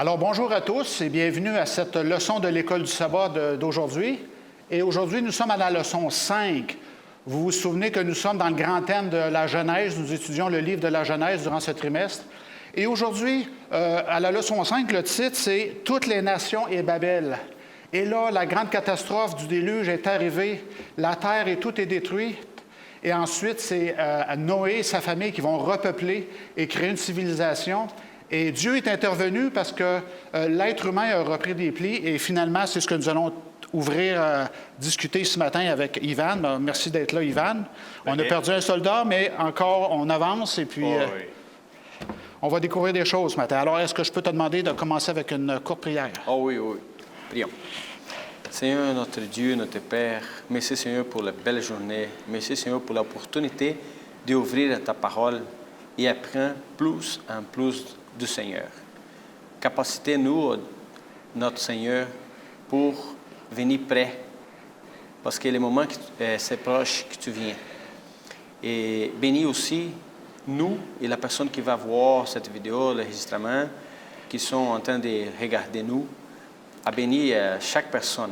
Alors, bonjour à tous et bienvenue à cette leçon de l'École du sabbat d'aujourd'hui. Et aujourd'hui, nous sommes à la leçon 5. Vous vous souvenez que nous sommes dans le grand thème de la Genèse. Nous étudions le livre de la Genèse durant ce trimestre. Et aujourd'hui, à la leçon 5, le titre, c'est « Toutes les nations et Babel ». Et là, la grande catastrophe du déluge est arrivée. La terre et tout est détruit. Et ensuite, c'est Noé et sa famille qui vont repeupler et créer une civilisation. Et Dieu est intervenu parce que l'être humain a repris des plis. Et finalement, c'est ce que nous allons discuter ce matin avec Ivan. Merci d'être là, Ivan. On a perdu un soldat, mais encore, on avance et puis on va découvrir des choses ce matin. Alors, est-ce que je peux te demander de commencer avec une courte prière? Oh oui, oui. Prions. Seigneur, notre Dieu, notre Père, merci Seigneur pour la belle journée. Merci Seigneur pour l'opportunité d'ouvrir ta parole et apprendre plus en plus du Seigneur. Capacitez-nous, notre Seigneur, pour venir près, parce que le moment c'est proche que tu viens. Et bénis aussi nous et la personne qui va voir cette vidéo, l'enregistrement, qui sont en train de regarder nous, à bénir chaque personne.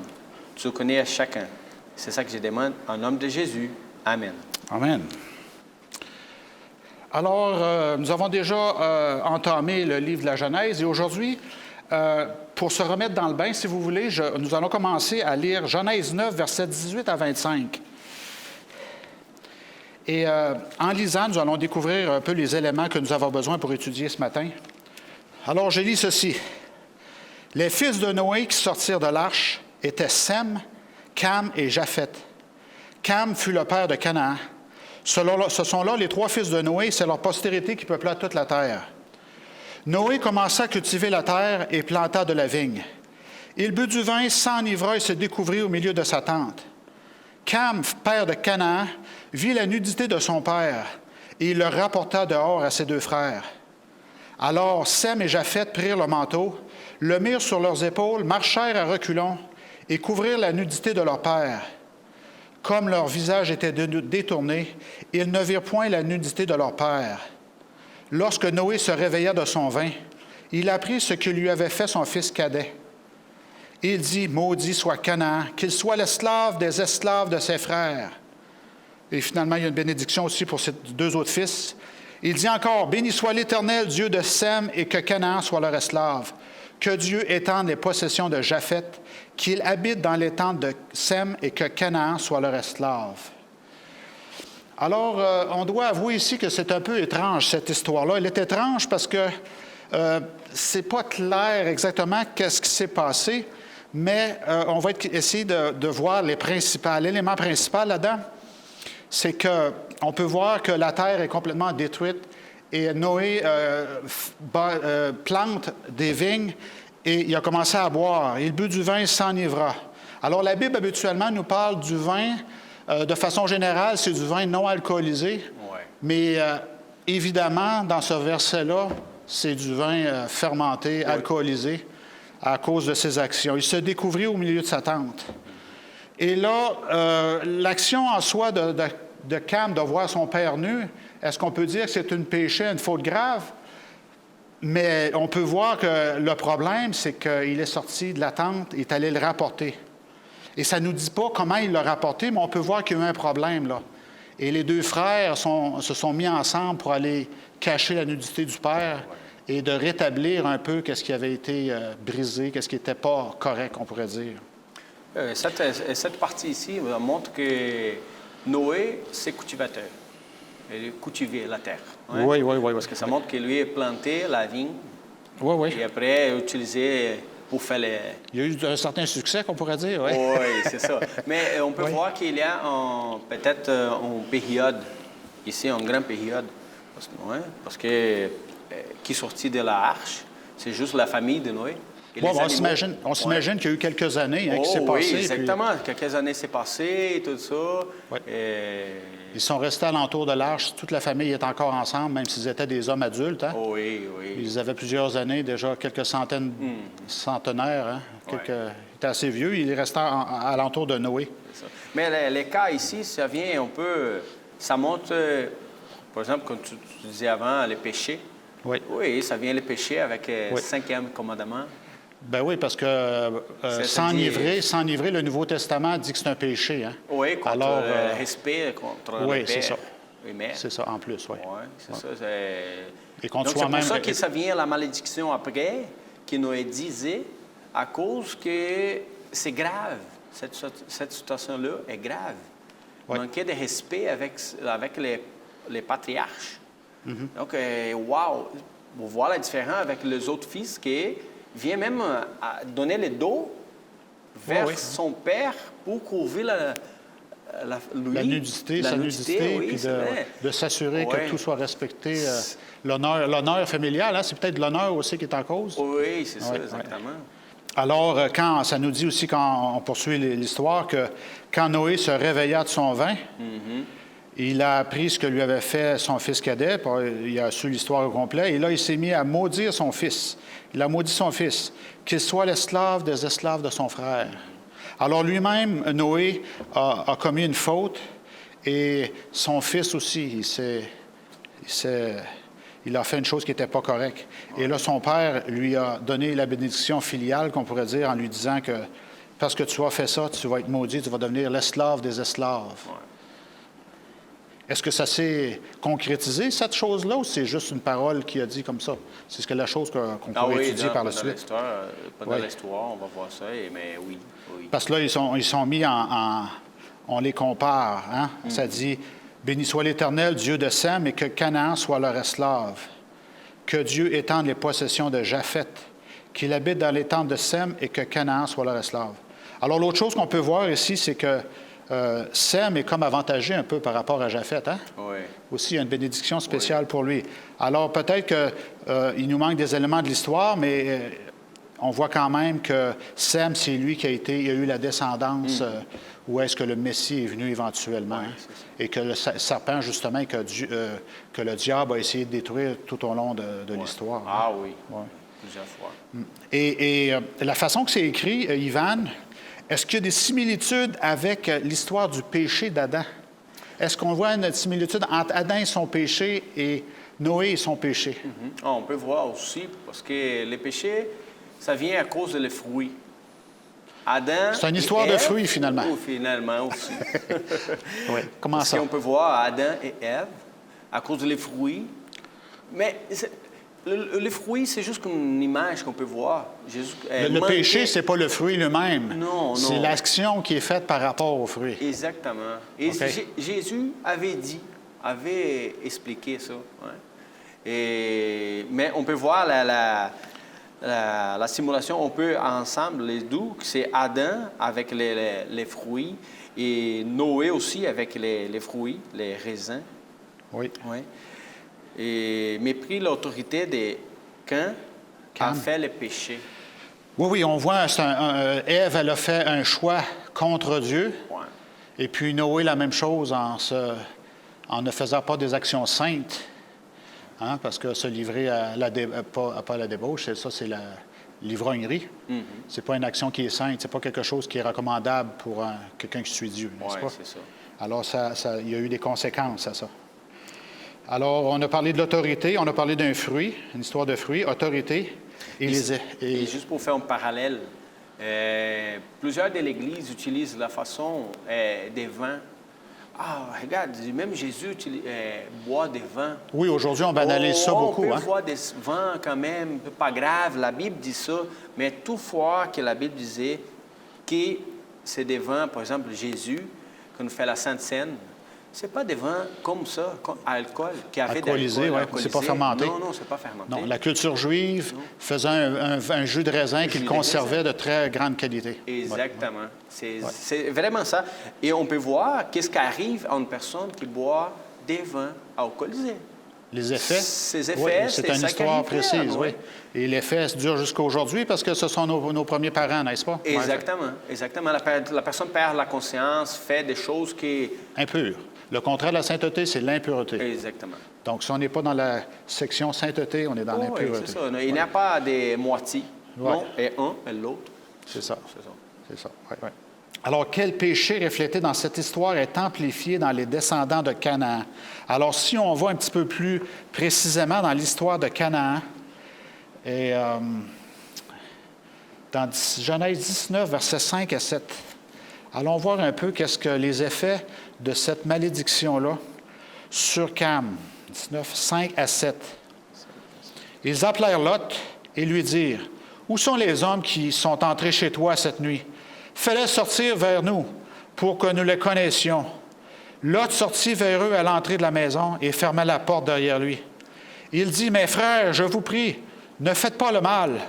Tu connais chacun. C'est ça que je demande en nom de Jésus. Amen. Amen. Alors, nous avons déjà entamé le livre de la Genèse et aujourd'hui, pour se remettre dans le bain, si vous voulez, nous allons commencer à lire Genèse 9, versets 18 à 25. Et en lisant, nous allons découvrir un peu les éléments que nous avons besoin pour étudier ce matin. Alors, je lis ceci. Les fils de Noé qui sortirent de l'arche étaient Sem, Cam et Japheth. Cam fut le père de Canaan. Ce sont là les trois fils de Noé, c'est leur postérité qui peupla toute la terre. Noé commença à cultiver la terre et planta de la vigne. Il but du vin, s'enivra et se découvrit au milieu de sa tente. Cam, père de Canaan, vit la nudité de son père, et il le rapporta dehors à ses deux frères. Alors Sem et Japheth prirent le manteau, le mirent sur leurs épaules, marchèrent à reculons et couvrirent la nudité de leur père. Comme leur visage était détourné, ils ne virent point la nudité de leur père. Lorsque Noé se réveilla de son vin, il apprit ce que lui avait fait son fils cadet. Il dit, maudit soit Canaan, qu'il soit l'esclave des esclaves de ses frères. Et finalement, il y a une bénédiction aussi pour ses deux autres fils. Il dit encore, béni soit l'Éternel, Dieu de Sem, et que Canaan soit leur esclave. Que Dieu étende les possessions de Japheth, qu'il habite dans les tentes de Sem et que Canaan soit leur esclave. Alors, on doit avouer ici que c'est un peu étrange, cette histoire-là. Elle est étrange parce que c'est pas clair exactement qu'est-ce qui s'est passé, mais on va essayer de voir les principaux. L'élément principal là-dedans, c'est qu'on peut voir que la terre est complètement détruite et Noé plante des vignes et il a commencé à boire. Il but du vin et s'enivra. Alors, la Bible, habituellement, nous parle du vin. De façon générale, c'est du vin non alcoolisé. Ouais. Mais évidemment, dans ce verset-là, c'est du vin fermenté, alcoolisé, à cause de ses actions. Il se découvrit au milieu de sa tente. Et là, l'action en soi de Cam de voir son père nu, est-ce qu'on peut dire que c'est un péché, une faute grave? Mais on peut voir que le problème, c'est qu'il est sorti de la tente, il est allé le rapporter. Et ça ne nous dit pas comment il l'a rapporté, mais on peut voir qu'il y a eu un problème, là. Et les deux frères se sont mis ensemble pour aller cacher la nudité du père et de rétablir un peu ce qui avait été brisé, ce qui n'était pas correct, on pourrait dire. Cette partie ici montre que Noé, c'est cultivateur. Il cultivait la terre. Hein? Oui. Parce que ça montre que lui a planté la vigne. Oui. Et après, utilisé pour faire les... Il y a eu un certain succès, qu'on pourrait dire, oui. Oui, c'est ça. Mais on peut voir qu'il y a peut-être une période, ici, une grande période, parce que qui sortit de la arche, c'est juste la famille de Noé. On s'imagine qu'il y a eu quelques années qui s'est passé. Oui, exactement. Puis... Quelques années s'est passé et tout ça. Oui. Ils sont restés alentour de l'arche. Toute la famille est encore ensemble, même s'ils étaient des hommes adultes. Hein? Oui. Ils avaient plusieurs années, déjà quelques centenaires. Hein? Ils étaient assez vieux. Ils restaient alentour de Noé. C'est ça. Mais les cas ici, ça vient un peu... Ça montre, par exemple, comme tu disais avant, les péchés. Oui. Oui, ça vient le péché avec le Oui. 5e commandement. Ben oui, parce que s'enivrer, le Nouveau Testament dit que c'est un péché. Hein? Oui, contre Alors, le respect, contre oui, le c'est ça. père et mère. C'est ça, en plus, oui. Oui, c'est ça. Et contre Donc, c'est pour soi-même. ça que ça vient la malédiction après, que Noé disait, à cause que c'est grave. Cette situation-là est grave. Oui. Manquer de respect avec les patriarches. Mm-hmm. Donc, wow! Vous voyez la différence avec les autres fils qui vient même à donner le dos vers Oui. son père pour couvrir La nudité, sa nudité, oui, puis c'est vrai. de s'assurer Ouais. que tout soit respecté. L'honneur familial, hein, c'est peut-être l'honneur aussi qui est en cause. Oui, c'est ça, Ouais, exactement. Alors, quand ça nous dit aussi, quand on poursuit l'histoire, que quand Noé se réveilla de son vin, il a appris ce que lui avait fait son fils cadet, il a su l'histoire au complet, et là, il s'est mis à maudire son fils. Il a maudit son fils, qu'il soit l'esclave des esclaves de son frère. Alors lui-même, Noé, a commis une faute, et son fils aussi, il a fait une chose qui n'était pas correcte. Et là, son père lui a donné la bénédiction filiale, qu'on pourrait dire, en lui disant que parce que tu as fait ça, tu vas être maudit, tu vas devenir l'esclave des esclaves. Ouais. Est-ce que ça s'est concrétisé, cette chose-là, ou c'est juste une parole qui a dit comme ça? C'est ce que la chose qu'on pourrait étudier par la suite. Pendant l'histoire, on va voir ça, mais oui. Parce que là, ils sont mis on les compare. Hein? Ça dit, « Béni soit l'Éternel, Dieu de Sem, et que Canaan soit leur esclave. Que Dieu étende les possessions de Japheth, qu'il habite dans les tentes de Sem, et que Canaan soit leur esclave. » Alors, l'autre chose qu'on peut voir ici, c'est que Sem est comme avantagé un peu par rapport à Japheth. Hein? Oui. Aussi, il y a une bénédiction spéciale pour lui. Alors, peut-être qu'il nous manque des éléments de l'histoire, mais on voit quand même que Sem, c'est lui qui il a eu la descendance où est-ce que le Messie est venu éventuellement. Oui, Hein? Et que le serpent, justement, que le diable a essayé de détruire tout au long de l'histoire. Hein? Ah oui, Ouais. plusieurs fois. Et la façon que c'est écrit, Ivan, est-ce qu'il y a des similitudes avec l'histoire du péché d'Adam? Est-ce qu'on voit une similitude entre Adam et son péché et Noé et son péché? On peut voir aussi, parce que le péché, ça vient à cause des fruits. Adam. C'est une histoire de fruits, finalement. Oh, finalement aussi. Oui. Comment parce ça? qu'on peut voir Adam et Ève à cause des fruits. Mais le fruit, c'est juste une image qu'on peut voir. Jésus, le péché, c'est pas le fruit lui-même. Non. C'est l'action qui est faite par rapport au fruit. Exactement. Et Okay. Jésus avait expliqué ça. Ouais. Mais on peut voir la simulation, on peut ensemble les deux, c'est Adam avec les fruits et Noé aussi avec les fruits, les raisins. Oui. Oui. Et mépris l'autorité de Cain a fait le péché. Oui, on voit, Ève, elle a fait un choix contre Dieu. Ouais. Et puis Noé, la même chose en ne faisant pas des actions saintes. Hein, parce que se livrer pas à la débauche, c'est l'ivrognerie. C'est pas une action qui est sainte, c'est pas quelque chose qui est recommandable pour quelqu'un qui suit Dieu, n'est-ce pas? C'est ça. Alors, il y a eu des conséquences à ça. Alors, on a parlé de l'autorité, on a parlé d'un fruit, une histoire de fruit, autorité. Et juste pour faire un parallèle, plusieurs de l'Église utilisent la façon des vins. Ah, regarde, même Jésus boit des vins. Oui, aujourd'hui, on banalise ça beaucoup. On peut hein? boire des vins quand même, pas grave, la Bible dit ça, mais toutefois que la Bible disait que c'est des vins, par exemple, Jésus, quand on fait la Sainte Seine, c'est pas des vins comme ça, comme alcool, qui avait Alcoolisé, oui. C'est pas fermenté. Non, c'est pas fermenté. Non, la culture juive faisait un jus de raisin qu'il conservait de très grande qualité. Exactement. C'est vraiment ça. Et on peut voir qu'est-ce qui arrive à une personne qui boit des vins alcoolisés. Les effets? Ces effets, oui, c'est une ça histoire qui arrive, précise, oui. Et l'effet dure jusqu'à aujourd'hui parce que ce sont nos premiers parents, n'est-ce pas? Exactement. Exactement. La personne perd la conscience, fait des choses qui... Impures. Le contraire de la sainteté, c'est l'impureté. Exactement. Donc, si on n'est pas dans la section sainteté, on est dans l'impureté. Oui, c'est ça. Il n'y a pas des moitiés. Ouais. Non, et un et l'autre. C'est ça. C'est ça. C'est ça, oui. Alors, quel péché reflété dans cette histoire est amplifié dans les descendants de Canaan? Alors, si on va un petit peu plus précisément dans l'histoire de Canaan, et dans Genèse 19, versets 5 à 7, allons voir un peu qu'est-ce que les effets de cette malédiction-là sur Cam. 19, 5 à 7. Ils appelèrent Lot et lui dirent, « Où sont les hommes qui sont entrés chez toi cette nuit? Fais-les sortir vers nous, pour que nous les connaissions. » Lot sortit vers eux à l'entrée de la maison et ferma la porte derrière lui. Il dit, « Mes frères, je vous prie, ne faites pas le mal.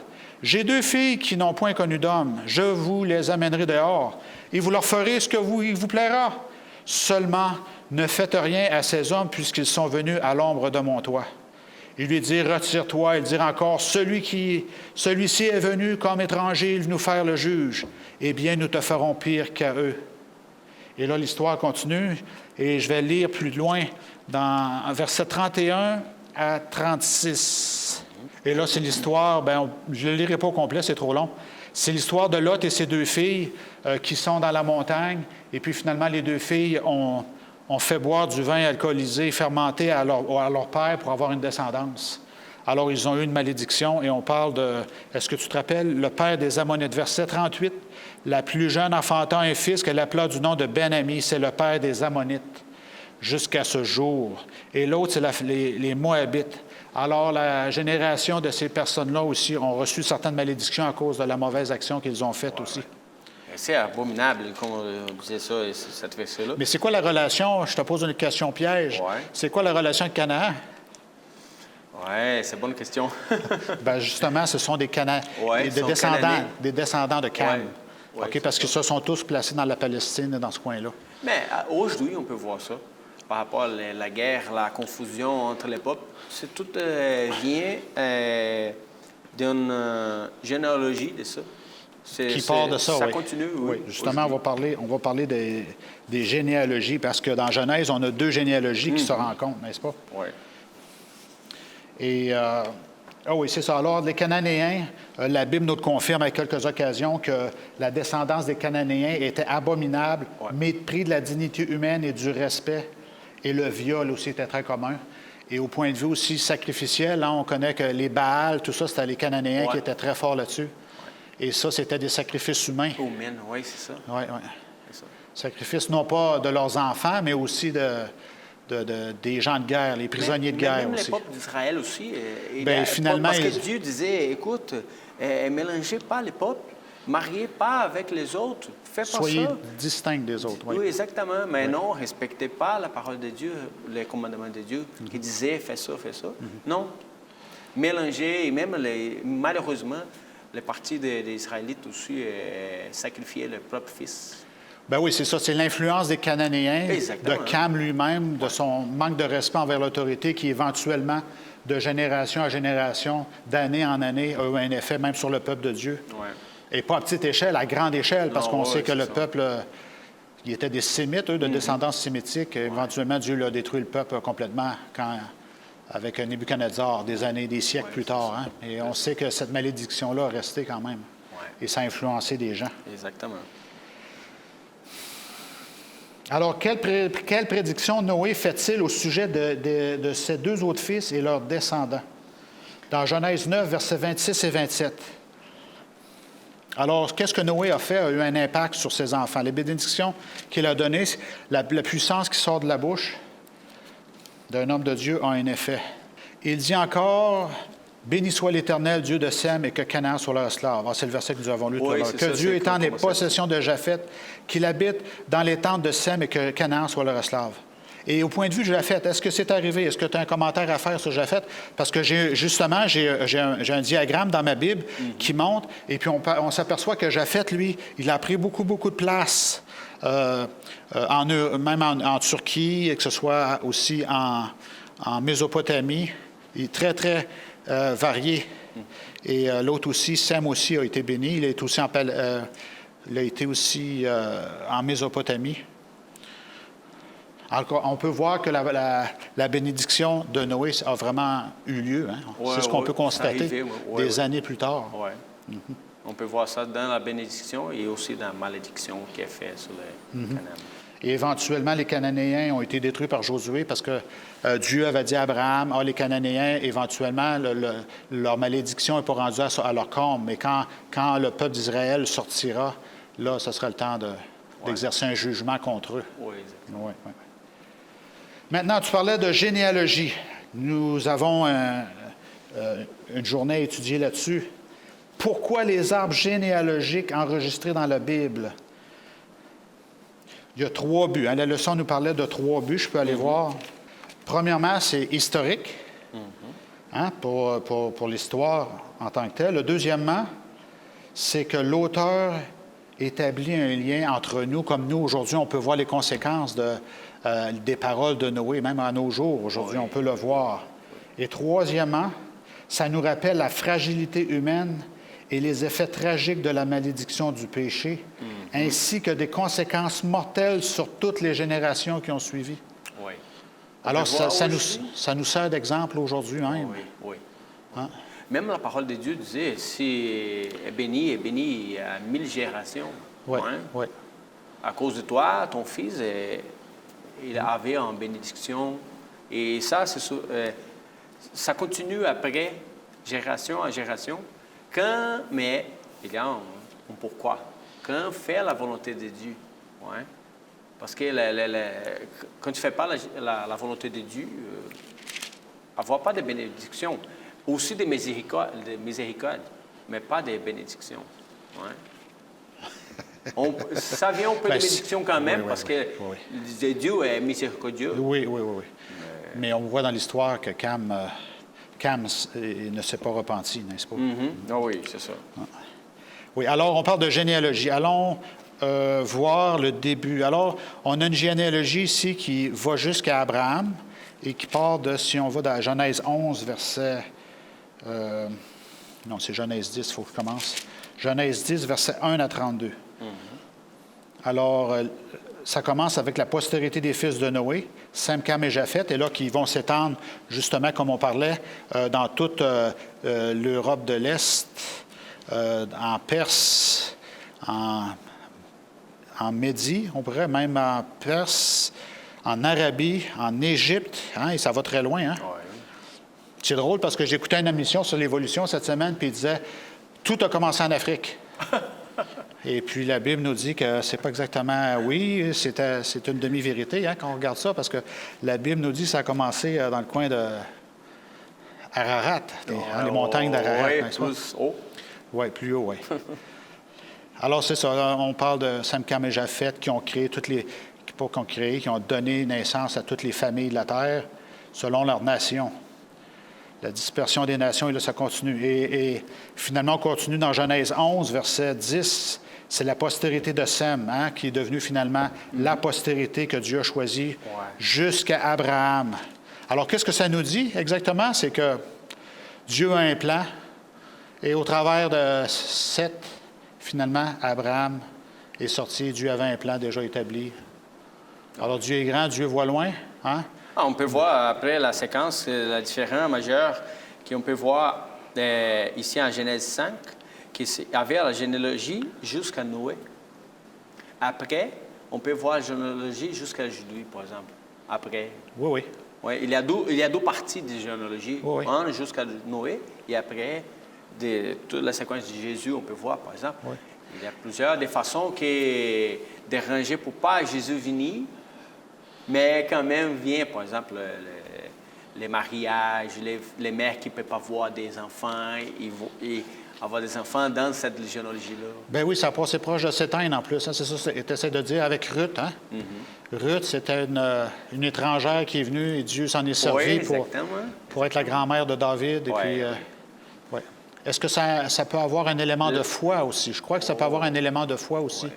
J'ai 2 filles qui n'ont point connu d'homme. Je vous les amènerai dehors, et vous leur ferez ce que il vous plaira. Seulement, ne faites rien à ces hommes, puisqu'ils sont venus à l'ombre de mon toit. » Il lui dit, « Retire-toi. » Il dit encore, « Celui-ci est venu comme étranger, il nous faire le juge. Eh bien, nous te ferons pire qu'à eux. » Et là, l'histoire continue, et je vais lire plus loin dans versets 31 à 36. Et là, c'est l'histoire, je ne le lirai pas au complet, c'est trop long. C'est l'histoire de Lot et ses 2 filles qui sont dans la montagne, et puis finalement, les 2 filles ont fait boire du vin alcoolisé, fermenté à leur père pour avoir une descendance. Alors, ils ont eu une malédiction, et on parle de, est-ce que tu te rappelles, le père des Ammonites, verset 38, la plus jeune enfanta un fils qu'elle appela du nom de Ben-Ami, c'est le père des Ammonites, jusqu'à ce jour. Et l'autre, c'est les Moabites. Alors, la génération de ces personnes-là aussi ont reçu certaines malédictions à cause de la mauvaise action qu'ils ont faite aussi. C'est abominable, comme on disait ça, cette verset-là. Mais c'est quoi la relation? Je te pose une question piège. Ouais. C'est quoi la relation avec Canaan? Oui, c'est une bonne question. Justement, ce sont des descendants de Cam. Ouais, OK, parce qu'ils se sont tous placés dans la Palestine, dans ce coin-là. Mais aujourd'hui, on peut voir ça. Par rapport à la guerre, la confusion entre les peuples, c'est tout vient d'une généalogie de ça. Qui part de ça, ça oui. continue, oui. Justement, on va parler des généalogies, parce que dans Genèse, on a 2 généalogies qui se rencontrent, n'est-ce pas? Oui. Et, oui, c'est ça. Alors, les Cananéens, la Bible nous confirme à quelques occasions que la descendance des Cananéens était abominable, mépris de la dignité humaine et du respect, et le viol aussi était très commun. Et au point de vue aussi sacrificiel, on connaît que les Baals, tout ça, c'était les Cananéens qui étaient très forts là-dessus. Et ça, c'était des sacrifices humains. Humains, oui, c'est ça. Oui, oui. Sacrifices non pas de leurs enfants, mais aussi des gens de guerre, les prisonniers de guerre même aussi. Les peuples d'Israël aussi. Finalement, parce que Dieu disait, écoute, mélangez pas les peuples, mariez pas avec les autres, faites pas Soyez ça. distincts des autres. Oui, exactement. Mais non, respectez pas la parole de Dieu, les commandements de Dieu, qui disait, fais ça, fais ça. Non. Mélangez, et même malheureusement, les partis des Israélites aussi sacrifiaient leur propre fils. Ben oui, c'est ça. C'est l'influence des Cananéens, Exactement. de Cam lui-même, de son manque de respect envers l'autorité qui, éventuellement, de génération à génération, d'année en année, a eu un effet même sur le peuple de Dieu. Ouais. Et pas à petite échelle, à grande échelle, parce qu'on sait que le peuple, il était des Sémites, eux, de descendance sémitique. Éventuellement, Dieu a détruit le peuple complètement avec Nebuchadnezzar, des siècles plus tard. Hein? Et on sait que cette malédiction-là a resté quand même. Ouais. Et ça a influencé des gens. Exactement. Alors, quelle prédiction Noé fait-il au sujet de ses 2 autres fils et leurs descendants? Dans Genèse 9, versets 26 et 27. Alors, qu'est-ce que Noé a fait a eu un impact sur ses enfants. Les bénédictions qu'il a données, la puissance qui sort de la bouche d'un homme de Dieu a un effet. Il dit encore, « Béni soit l'Éternel, Dieu de Sem, et que Canaan soit leur esclave. » C'est le verset que nous avons lu tout à l'heure. Que Dieu étende les possessions de Japheth, qu'il habite dans les tentes de Sem, et que Canaan soit leur esclave. Et au point de vue de Japheth, est-ce que c'est arrivé? Est-ce que tu as un commentaire à faire sur Japheth? Parce que j'ai un diagramme dans ma Bible qui montre, et puis on s'aperçoit que Japheth, lui, il a pris beaucoup, beaucoup de place, même en Turquie, et que ce soit aussi en Mésopotamie. Il est très, très varié. Et l'autre aussi, Sem aussi, a été béni. Il a été aussi en Mésopotamie. Alors, on peut voir que la bénédiction de Noé a vraiment eu lieu. Hein? C'est ce qu'on peut constater des années plus tard. Ouais. On peut voir ça dans la bénédiction et aussi dans la malédiction qui est faite sur les Canaan. Et éventuellement, les Cananéens ont été détruits par Josué parce que Dieu avait dit à Abraham, les Cananéens, éventuellement, leur malédiction n'est pas rendue à leur comble. Mais quand le peuple d'Israël sortira, là, ce sera le temps d'exercer un jugement contre eux. Oui, exactement. Oui, oui. Maintenant, tu parlais de généalogie. Nous avons une journée à étudier là-dessus. Pourquoi les arbres généalogiques enregistrés dans la Bible? Il y a 3 buts. La leçon nous parlait de 3 buts. Je peux aller voir. Premièrement, c'est historique, pour l'histoire en tant que telle. Deuxièmement, c'est que l'auteur établit un lien entre nous, comme nous, aujourd'hui, on peut voir les conséquences des paroles de Noé, même à nos jours. Aujourd'hui, on peut le voir. Et troisièmement, ça nous rappelle la fragilité humaine et les effets tragiques de la malédiction du péché, ainsi que des conséquences mortelles sur toutes les générations qui ont suivi. Oui. Alors, ça nous sert d'exemple aujourd'hui même. Oui, oui. Hein? Même la parole de Dieu disait, si est béni à 1000 générations. Oui, oui. À cause de toi, ton fils, il avait en bénédiction. Et ça, ça continue après, génération en génération. Mais il y a un pourquoi. Quand faire la volonté de Dieu. Ouais. Parce que quand tu ne fais pas la volonté de Dieu, avoir pas de bénédiction. Aussi des miséricordes, mais pas des bénédictions. Ouais. Ça vient un peu de bénédiction quand même, parce que Dieu est miséricordieux. Oui. Mais on voit dans l'histoire que Cam ne s'est pas repenti, n'est-ce pas? Ah oui, c'est ça. Oui, alors on parle de généalogie. Allons voir le début. Alors, on a une généalogie ici qui va jusqu'à Abraham et qui part si on va dans Genèse 11, verset... non, c'est Genèse 10, il faut que je commence. Genèse 10, verset 1 à 32. Alors, ça commence avec la postérité des fils de Noé, Sem, Cam et Japheth, et là, qui vont s'étendre, justement, comme on parlait, dans toute l'Europe de l'Est, en Perse, en Médie, on pourrait même en Perse, en Arabie, en Égypte, et ça va très loin. Hein? Ouais. C'est drôle parce que j'écoutais une émission sur l'évolution cette semaine, puis il disait tout a commencé en Afrique. Et puis la Bible nous dit que c'est pas exactement c'est une demi-vérité quand on regarde ça, parce que la Bible nous dit que ça a commencé dans le coin de Ararat, les montagnes d'Ararat. Oui, plus haut. Oui, plus haut, oui. Alors c'est ça, on parle de Sem, Cam et Japheth qui ont créé qui ont donné naissance à toutes les familles de la terre selon leur nation. La dispersion des nations, et là, ça continue. Et finalement, on continue dans Genèse 11, verset 10. C'est la postérité de Sem, qui est devenue finalement la postérité que Dieu a choisie jusqu'à Abraham. Alors, qu'est-ce que ça nous dit exactement? C'est que Dieu a un plan, et au travers de Seth, finalement, Abraham est sorti. Dieu avait un plan déjà établi. Alors, Dieu est grand, Dieu voit loin. On peut voir après la séquence, la différence majeure qu'on peut voir ici en Genèse 5, qui avait la généalogie jusqu'à Noé. Après, on peut voir la généalogie jusqu'à Judas, par exemple. Après. Oui. Oui, il y a deux parties de généalogie. Oui. Un jusqu'à Noé, et après, toute la séquence de Jésus, on peut voir, par exemple. Oui. Il y a plusieurs des façons qui déranger pour pas Jésus venir. Mais quand même, vient, par exemple, les mariages, les mères qui ne peuvent pas avoir des enfants, et avoir des enfants dans cette généalogie-là. Ben oui, ça a passé proche de s'éteindre en plus. C'est ça que tu essaies de dire avec Ruth. Ruth, c'était une étrangère qui est venue et Dieu s'en est servi pour être la grand-mère de David. Et puis, Est-ce que ça peut avoir un élément de foi aussi? Je crois que ça peut avoir un élément de foi aussi.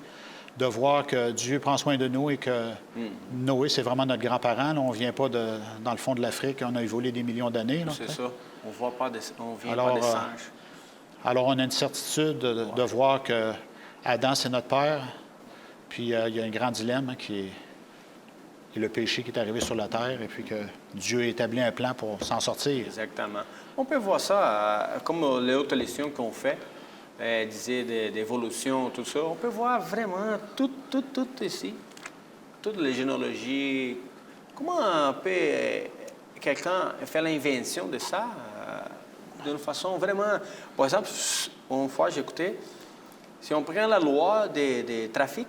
De voir que Dieu prend soin de nous et que Noé, c'est vraiment notre grand-parent. Là, on ne vient pas dans le fond de l'Afrique, on a évolué des millions d'années. C'est ça. On ne vient pas des singes. Alors, on a une certitude de voir que Adam, c'est notre père. Puis, il y a un grand dilemme qui est le péché qui est arrivé sur la terre et puis que Dieu a établi un plan pour s'en sortir. Exactement. On peut voir ça comme les autres leçons qu'on fait. disait d'évolution, tout ça, on peut voir vraiment tout ici, toutes les généalogies. Comment peut quelqu'un faire l'invention de ça d'une façon vraiment... Par exemple, une fois j'écoutais, si on prend la loi des trafics,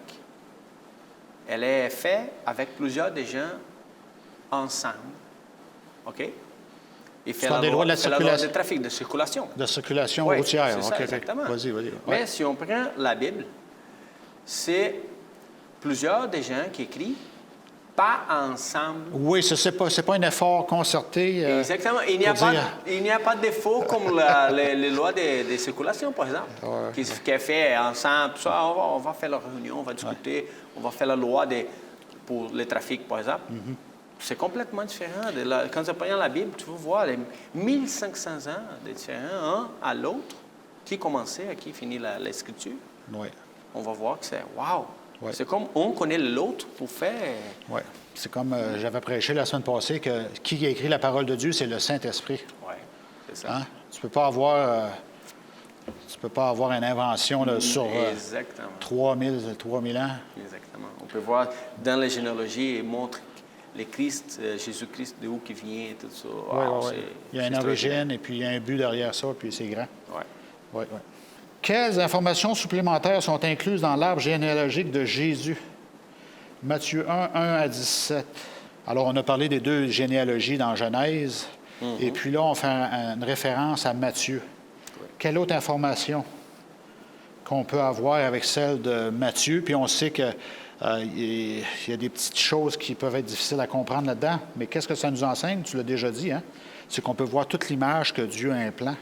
elle est faite avec plusieurs des gens ensemble, OK? Il fait la loi de trafic, de circulation. De circulation oui, routière. C'est ça, exactement. Vas-y. Mais si on prend la Bible, c'est plusieurs des gens qui écrivent, pas ensemble. Oui, c'est pas un effort concerté. Exactement. Il n'y a pas de défaut comme les lois de circulation, par exemple, qui est fait ensemble. Tout ça, on va faire la réunion, on va discuter, on va faire la loi pour le trafic, par exemple. C'est complètement différent. Quand tu prends la Bible, tu vas voir les 1500 ans de différents, un à l'autre, qui commençait, à qui finit l'Écriture. Oui. On va voir que c'est wow! Oui. C'est comme on connaît l'autre pour faire... Oui. C'est comme j'avais prêché la semaine passée que qui a écrit la parole de Dieu, c'est le Saint-Esprit. Oui, c'est ça. Hein? Tu peux pas avoir une invention là, sur 3000 ans. Exactement. On peut voir dans la généalogie et montre le Christ, Jésus-Christ, de où il vient, tout ça. Oui. Il y a une origine et puis il y a un but derrière ça, puis c'est grand. Oui. Quelles informations supplémentaires sont incluses dans l'arbre généalogique de Jésus? Matthieu 1, 1 à 17. Alors, on a parlé des deux généalogies dans Genèse, et puis là, on fait une référence à Matthieu. Quelle autre information qu'on peut avoir avec celle de Matthieu? Puis on sait qu'il y a des petites choses qui peuvent être difficiles à comprendre là-dedans, mais qu'est-ce que ça nous enseigne? Tu l'as déjà dit, hein? C'est qu'on peut voir toute l'image que Dieu a un plan.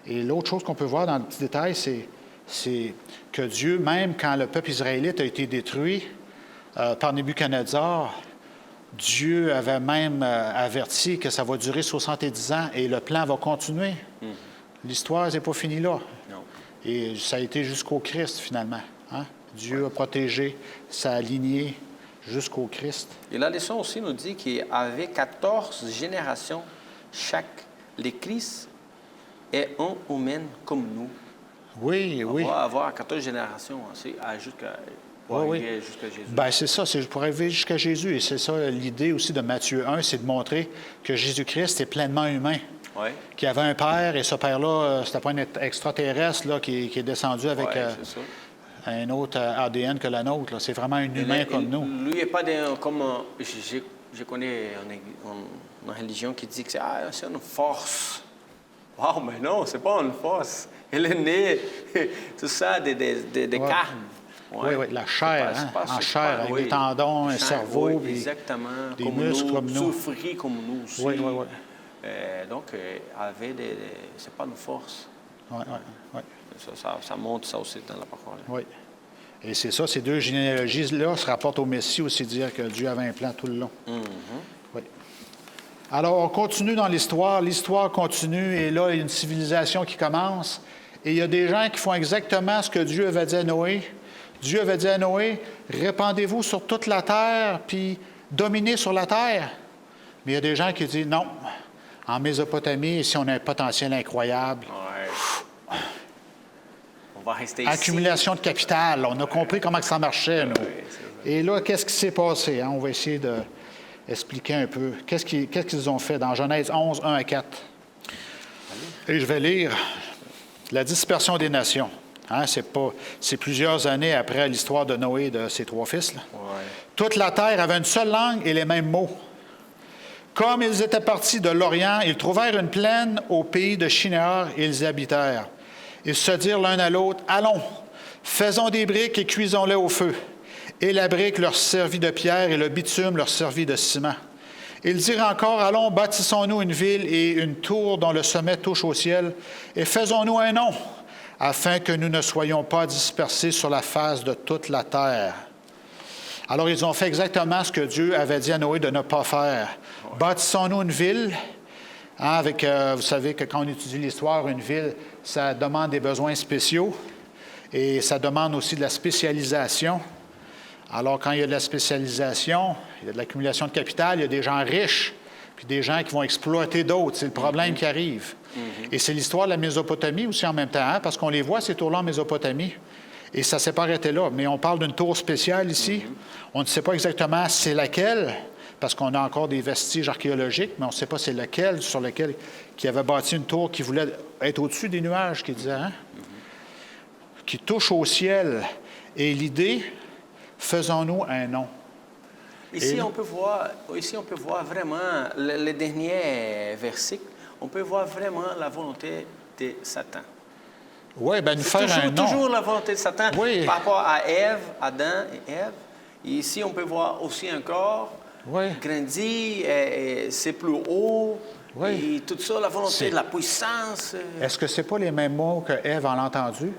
Et l'autre chose qu'on peut voir dans le petit détail, c'est que Dieu, même quand le peuple israélite a été détruit par Nebuchadnezzar, Dieu avait même averti que ça va durer 70 ans et le plan va continuer. L'histoire n'est pas finie là. Non. Et ça a été jusqu'au Christ, finalement. Hein? Dieu a protégé sa lignée jusqu'au Christ. Et la leçon aussi nous dit qu'il y avait 14 générations chaque. Le Christ est un humain comme nous. Oui. On va avoir 14 générations pour arriver jusqu'à Jésus. Bien, c'est ça, c'est pour arriver jusqu'à Jésus. Et c'est ça l'idée aussi de Matthieu 1, c'est de montrer que Jésus-Christ est pleinement humain. Oui. Qu'il avait un père, et ce père-là, c'était pas un extraterrestre là, qui est descendu avec un autre ADN que la nôtre. Là. C'est vraiment un humain comme nous. Lui n'est pas comme... Je connais une religion qui dit que c'est une force. Wow, mais non, c'est pas une force. Il est né, tout ça, de carne. Oui, la chair, en chair, avec des tendons, un cerveau, exactement, des comme muscles comme nous. Souffrir comme nous aussi. Oui. Donc, c'est pas une force. Oui. Ça montre ça aussi dans la parole. Oui. Et c'est ça, ces deux généalogies-là se rapportent au Messie aussi, dire que Dieu avait un plan tout le long. Oui. Alors, on continue dans l'histoire. L'histoire continue, et là, il y a une civilisation qui commence. Et il y a des gens qui font exactement ce que Dieu avait dit à Noé. Dieu avait dit à Noé, répandez-vous sur toute la terre, puis dominez sur la terre. Mais il y a des gens qui disent, non, en Mésopotamie, ici, on a un potentiel incroyable. Ouais. On va rester ici. Accumulation de capital. On a compris comment ça marchait, nous. Et là, qu'est-ce qui s'est passé? Hein? On va essayer d'expliquer un peu. Qu'est-ce qu'ils ont fait dans Genèse 11, 1 à 4? Et je vais lire la dispersion des nations. Hein, c'est plusieurs années après l'histoire de Noé et de ses trois fils. Là. Ouais. Toute la terre avait une seule langue et les mêmes mots. Comme ils étaient partis de l'Orient, ils trouvèrent une plaine au pays de Shinéar et ils y habitèrent. Ils se dirent l'un à l'autre, « Allons, faisons des briques et cuisons-les au feu. » Et la brique leur servit de pierre et le bitume leur servit de ciment. Ils dirent encore, « Allons, bâtissons-nous une ville et une tour dont le sommet touche au ciel, et faisons-nous un nom, afin que nous ne soyons pas dispersés sur la face de toute la terre. » Alors, ils ont fait exactement ce que Dieu avait dit à Noé de ne pas faire. Bâtissons-nous une ville. Hein, vous savez que quand on étudie l'histoire, une ville, ça demande des besoins spéciaux et ça demande aussi de la spécialisation. Alors, quand il y a de la spécialisation, il y a de l'accumulation de capital, il y a des gens riches puis des gens qui vont exploiter d'autres. C'est le problème qui arrive. Et c'est l'histoire de la Mésopotamie aussi en même temps, hein, parce qu'on les voit, ces tours-là en Mésopotamie. Et ça ne s'est pas arrêté là. Mais on parle d'une tour spéciale ici. On ne sait pas exactement c'est laquelle, parce qu'on a encore des vestiges archéologiques, mais on ne sait pas c'est lequel, sur lequel qui avait bâti une tour qui voulait être au-dessus des nuages, qui disait, hein? Qui touche au ciel. Et l'idée, faisons-nous un nom. Ici, on peut voir vraiment le dernier verset. On peut voir vraiment la volonté de Satan. Oui, bien, nous faire un nom. Toujours la volonté de Satan Oui. par rapport à Ève, Adam et Ève. Et ici, on peut voir aussi encore grandir, c'est plus haut, et tout ça, la volonté de la puissance. Est-ce que ce n'est pas les mêmes mots que Ève en a entendu?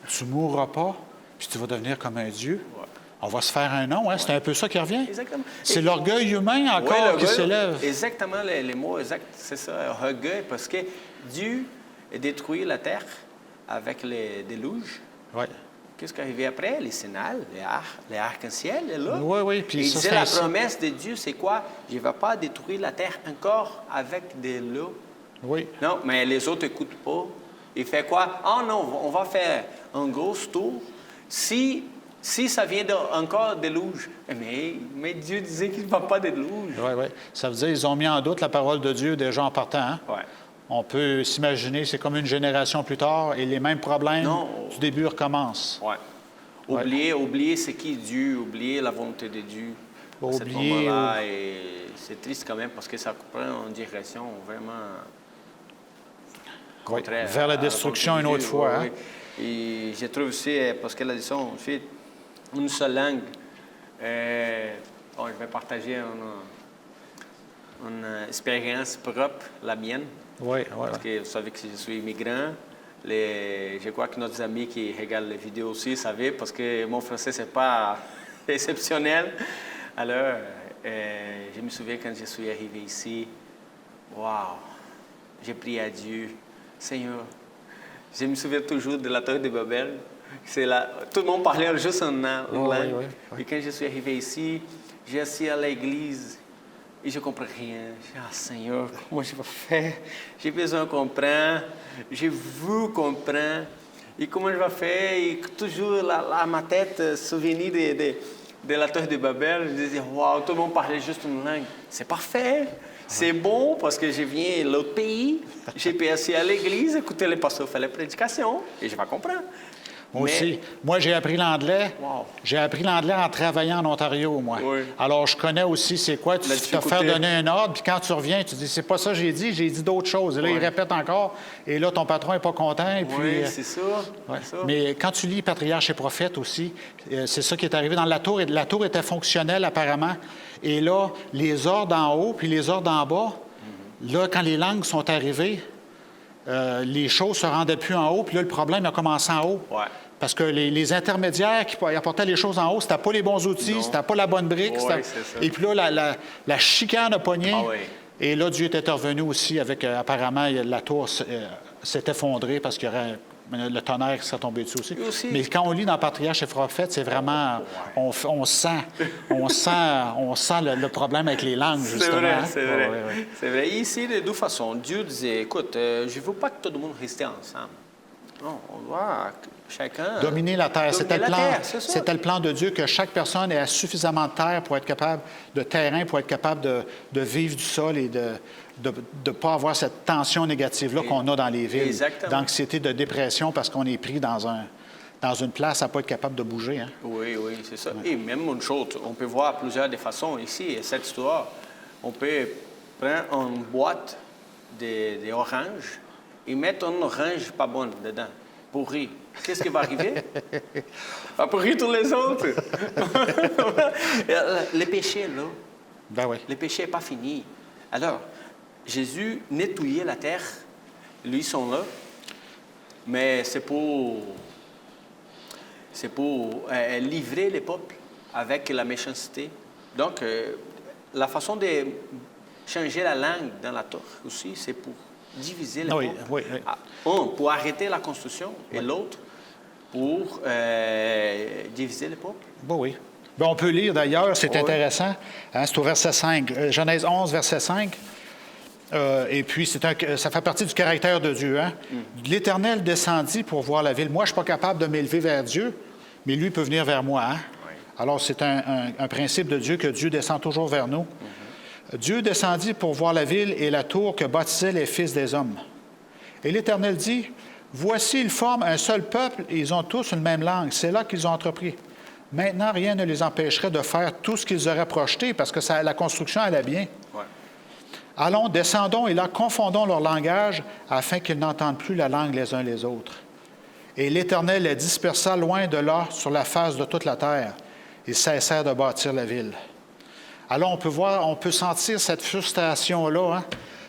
Tu ne mourras pas, puis tu vas devenir comme un Dieu. Ouais. On va se faire un nom, hein? C'est un peu ça qui revient. Exactement. C'est l'orgueil humain encore qui s'élève. Exactement, les mots exacts, c'est ça, orgueil, parce que Dieu a détruit la terre avec les déluges. Oui. Qu'est-ce qui est arrivé après? Les sénales, les arcs-en-ciel, là. Oui. Puis il ça, disait la promesse de Dieu, c'est quoi? Je ne vais pas détruire la terre encore avec des lots. Oui. Non, mais les autres n'écoutent pas. Il fait quoi? Oh non, on va faire un gros tour. Si ça vient encore déluge, mais Dieu disait qu'il ne va pas déluge. Oui. Ça veut dire qu'ils ont mis en doute la parole de Dieu déjà en partant. Hein? Oui. On peut s'imaginer, c'est comme une génération plus tard, et les mêmes problèmes du début recommencent. Oui. Oublier c'est qui Dieu, oublier la volonté de Dieu. À ce moment-là, et c'est triste quand même parce que ça prend une direction vraiment contraire. Vers la destruction une autre fois. Hein? Et je trouve aussi, parce que la leçon, fait une seule langue. Je vais partager une expérience propre, la mienne. Oui. Parce que vous savez que je suis immigrant. Je crois que nos amis qui regardent les vidéos aussi savent, parce que mon français, ce n'est pas exceptionnel. Alors, je me souviens quand je suis arrivé ici, waouh, j'ai prié à Dieu, Seigneur. Je me souviens toujours de la Tour de Babel. Tout le monde parlait juste en langue. Et quand je suis arrivé ici, j'ai assis à l'église. Et je ne comprends rien. Je dis, Seigneur, comment je vais faire? J'ai besoin de comprendre. Je veux comprendre. Et comment je vais faire? Et toujours ma tête souvenir de la Tour de Babel. Je disais, waouh, tout le monde parlait juste une langue. C'est parfait. C'est bon parce que je viens de l'autre pays. J'ai pu assis à l'église, écouter les pasteurs faire la prédication et je vais comprendre. Moi aussi. Moi, j'ai appris l'anglais. Wow. J'ai appris l'anglais en travaillant en Ontario, moi. Oui. Alors, je connais aussi c'est quoi. Tu te faire donner un ordre, puis quand tu reviens, tu dis, c'est pas ça que j'ai dit d'autres choses. Et là, il répète encore, et là, ton patron n'est pas content. Et puis, oui, c'est ça. Ça. Mais quand tu lis Patriarche et Prophète aussi, c'est ça qui est arrivé dans la tour. La tour était fonctionnelle, apparemment. Et là, les ordres en haut, puis les ordres en bas, là, quand les langues sont arrivées, les choses se rendaient plus en haut, puis là, le problème a commencé en haut. Ouais. Parce que les intermédiaires qui apportaient les choses en haut, c'était pas les bons outils, c'était pas la bonne brique. Et puis là, la chicane a pogné. Ah, oui. Et là, Dieu est intervenu aussi avec, apparemment, la tour s'est effondrée parce qu'il y aurait le tonnerre qui serait tombé dessus aussi. Mais quand on lit dans Patriarche et Prophète, c'est vraiment... On sent le problème avec les langues, justement. C'est vrai. C'est vrai. Ici, de deux façons. Dieu disait, écoute, je ne veux pas que tout le monde reste ensemble. Non, on doit chacun... Dominer la terre. C'était le plan de Dieu que chaque personne ait suffisamment de terre pour être capable, de terrain pour être capable de vivre du sol et de ne pas avoir cette tension négative-là qu'on a dans les villes. Exactement. D'anxiété, de dépression, parce qu'on est pris dans une place à ne pas être capable de bouger. Hein? Oui, c'est ça. Et même une chose, on peut voir plusieurs des façons ici, cette histoire. On peut prendre une boîte d'oranges et mettre un orange pas bon dedans, pourri. Qu'est-ce qui va arriver? Va pourrir tous les autres. Le péché, là. Ben oui. Le péché n'est pas fini. Alors, Jésus nettoyait la terre. Lui, ils sont là. Mais c'est pour livrer les peuples avec la méchanceté. Donc, la façon de changer la langue dans la Torah aussi, c'est pour diviser les peuples. Oui. Un, pour arrêter la construction, et l'autre, pour diviser les peuples. Oui. Bien, on peut lire d'ailleurs, c'est Oui. intéressant. Hein, c'est au verset 5, Genèse 11, verset 5. Et puis, ça fait partie du caractère de Dieu. Hein? L'Éternel descendit pour voir la ville. Moi, je ne suis pas capable de m'élever vers Dieu, mais lui peut venir vers moi. Hein? Oui. Alors, c'est un principe de Dieu que Dieu descend toujours vers nous. Dieu descendit pour voir la ville et la tour que bâtissaient les fils des hommes. Et l'Éternel dit, « Voici, ils forment un seul peuple et ils ont tous une même langue. C'est là qu'ils ont entrepris. Maintenant, rien ne les empêcherait de faire tout ce qu'ils auraient projeté parce que la construction allait bien. Ouais. Allons, descendons et là, confondons leur langage afin qu'ils n'entendent plus la langue les uns les autres. Et l'Éternel les dispersa loin de là sur la face de toute la terre. Ils cessèrent de bâtir la ville. » Alors, on peut sentir cette frustration-là, hein,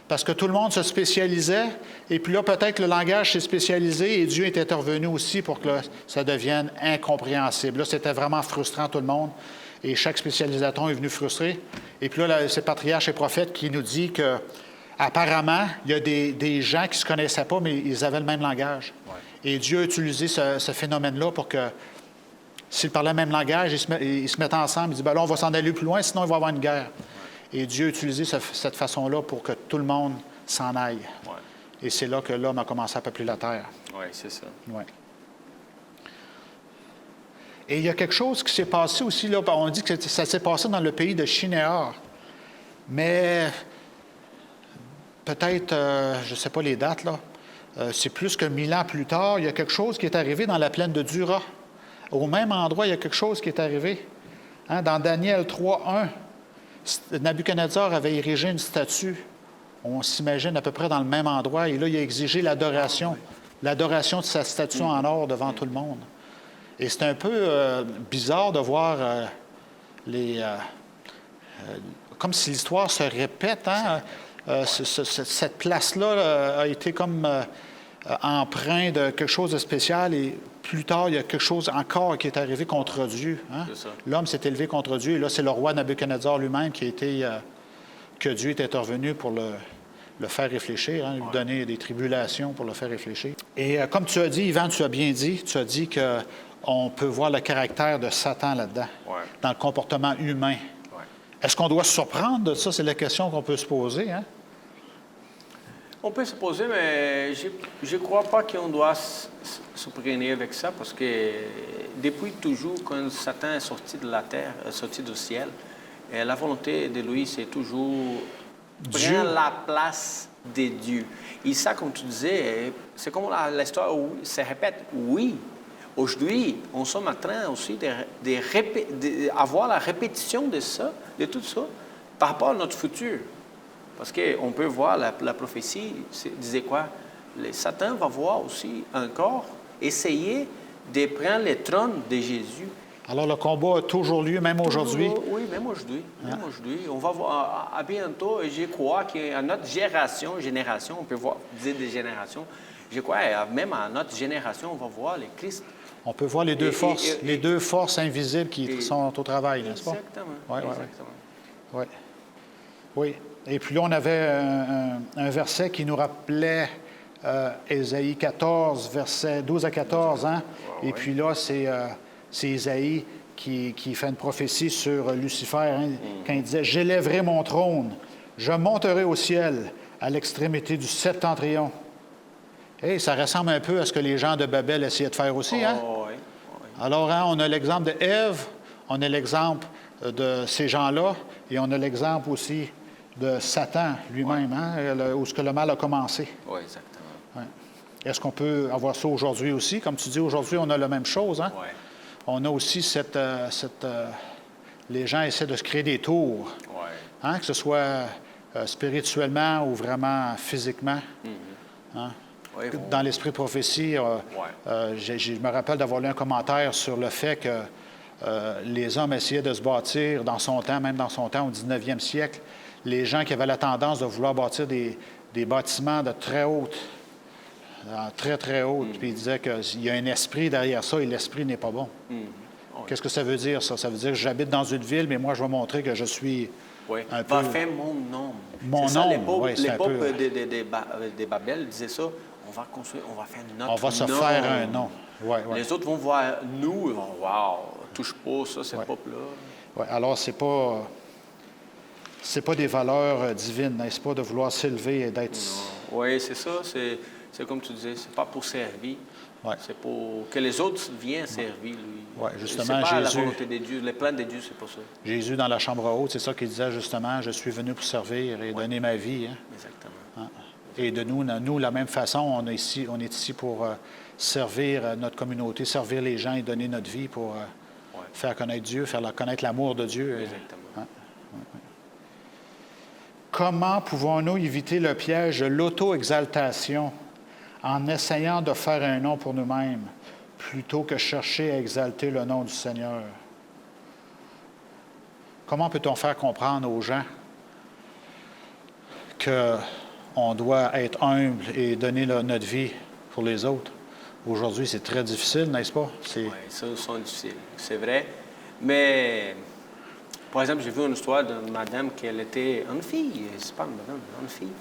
parce que tout le monde se spécialisait, et puis là, peut-être le langage s'est spécialisé, et Dieu est intervenu aussi pour que ça devienne incompréhensible. Là, c'était vraiment frustrant, tout le monde, et chaque spécialisateur est venu frustré. Et puis là, c'est Patriarche et Prophète qui nous dit que apparemment, il y a des gens qui ne se connaissaient pas, mais ils avaient le même langage. Ouais. Et Dieu a utilisé ce phénomène-là pour que s'ils parlaient le même langage, ils se mettent ensemble, ils disent, ben là, on va s'en aller plus loin, sinon il va y avoir une guerre. Et Dieu a utilisé cette façon-là pour que tout le monde s'en aille. Ouais. Et c'est là que l'homme a commencé à peupler la terre. Oui, c'est ça. Ouais. Et il y a quelque chose qui s'est passé aussi, là, on dit que ça s'est passé dans le pays de Shinéar. Mais peut-être, je ne sais pas les dates, là, c'est plus que 1000 ans plus tard, il y a quelque chose qui est arrivé dans la plaine de Dura. Au même endroit, il y a quelque chose qui est arrivé. Hein, dans Daniel 3, 1, Nabuchodonosor avait érigé une statue. On s'imagine à peu près dans le même endroit. Et là, il a exigé l'adoration de sa statue en or devant tout le monde. Et c'est un peu bizarre de voir comme si l'histoire se répète. Hein? Cette place-là a été comme empreint de quelque chose de spécial et plus tard, il y a quelque chose encore qui est arrivé contre Dieu. Hein? L'homme s'est élevé contre Dieu et là, c'est le roi Nabuchodonosor lui-même que Dieu est intervenu pour le faire réfléchir, hein, lui donner des tribulations pour le faire réfléchir. Et comme tu as dit, Yvan, tu as bien dit, tu as dit qu'on peut voir le caractère de Satan là-dedans, dans le comportement humain. Ouais. Est-ce qu'on doit se surprendre de ça? C'est la question qu'on peut se poser. Hein? On peut se poser, mais je ne crois pas qu'on doit se prendre avec ça, parce que depuis toujours, quand Satan est sorti de la terre, sorti du ciel, la volonté de lui, c'est toujours prendre la place de Dieu. Et ça, comme tu disais, c'est comme l'histoire où se répète. Oui, aujourd'hui, on est en train aussi d'avoir la répétition de ça, de tout ça, par rapport à notre futur. Parce qu'on peut voir, la prophétie disait quoi? Satan va voir aussi encore essayer de prendre le trône de Jésus. Alors, le combat a toujours lieu, même aujourd'hui? Oui, même aujourd'hui. Même aujourd'hui. On va voir à bientôt, et je crois qu'à notre génération, on peut dire des générations, je crois même à notre génération, on va voir le Christ. On peut voir les deux forces invisibles qui sont au travail, n'est-ce pas? Exactement. Exactement. Oui. Oui. Et puis là, on avait un verset qui nous rappelait Ésaïe 14, versets 12 à 14. Hein? Et puis là, c'est Ésaïe qui fait une prophétie sur Lucifer, hein, quand il disait « J'élèverai mon trône, je monterai au ciel à l'extrémité du septentrion. » Hey, ça ressemble un peu à ce que les gens de Babel essayaient de faire aussi. Hein? Alors, hein, on a l'exemple de Ève, on a l'exemple de ces gens-là, et on a l'exemple aussi de Satan lui-même, hein, où ce que le mal a commencé. Oui, exactement. Ouais. Est-ce qu'on peut avoir ça aujourd'hui aussi? Comme tu dis, aujourd'hui, on a la même chose. Hein? Oui. On a aussi les gens essaient de se créer des tours, hein, que ce soit spirituellement ou vraiment physiquement. Hein? Oui, dans l'esprit de prophétie, je me rappelle d'avoir lu un commentaire sur le fait que les hommes essayaient de se bâtir dans son temps, même dans son temps, au 19e siècle, les gens qui avaient la tendance de vouloir bâtir des bâtiments de très haute, très, très haute, puis ils disaient qu'il y a un esprit derrière ça et l'esprit n'est pas bon. Qu'est-ce que ça veut dire, ça? Ça veut dire que j'habite dans une ville, mais moi, je vais montrer que je suis un peu... Va faire mon nom. Mon nom, les peuples de Babel disaient ça. On va construire, on va faire notre nom. On va se faire un nom. Les autres vont voir nous, ils vont wow, touche pas ça, ce peuple-là. Ouais, alors, c'est pas des valeurs divines, n'est-ce pas, de vouloir s'élever et d'être... Oui, c'est ça. C'est comme tu disais, c'est pas pour servir. Ouais. C'est pour que les autres viennent servir lui. Ouais, justement, c'est pas Jésus, la volonté de Dieu, les plans de Dieu, c'est pas ça. Jésus, dans la chambre haute, c'est ça qu'il disait justement, je suis venu pour servir et donner ma vie. Hein? Exactement. Hein? Et de nous, de la même façon, on est ici pour servir notre communauté, servir les gens et donner notre vie pour faire connaître Dieu, faire connaître l'amour de Dieu. Exactement. Hein? Comment pouvons-nous éviter le piège de l'auto-exaltation en essayant de faire un nom pour nous-mêmes plutôt que chercher à exalter le nom du Seigneur? Comment peut-on faire comprendre aux gens qu'on doit être humble et donner notre vie pour les autres? Aujourd'hui, c'est très difficile, n'est-ce pas? Oui, ça, c'est difficile, c'est vrai. Mais, par exemple, j'ai vu une histoire d'une madame qui était une fille, c'est pas une madame, une fille,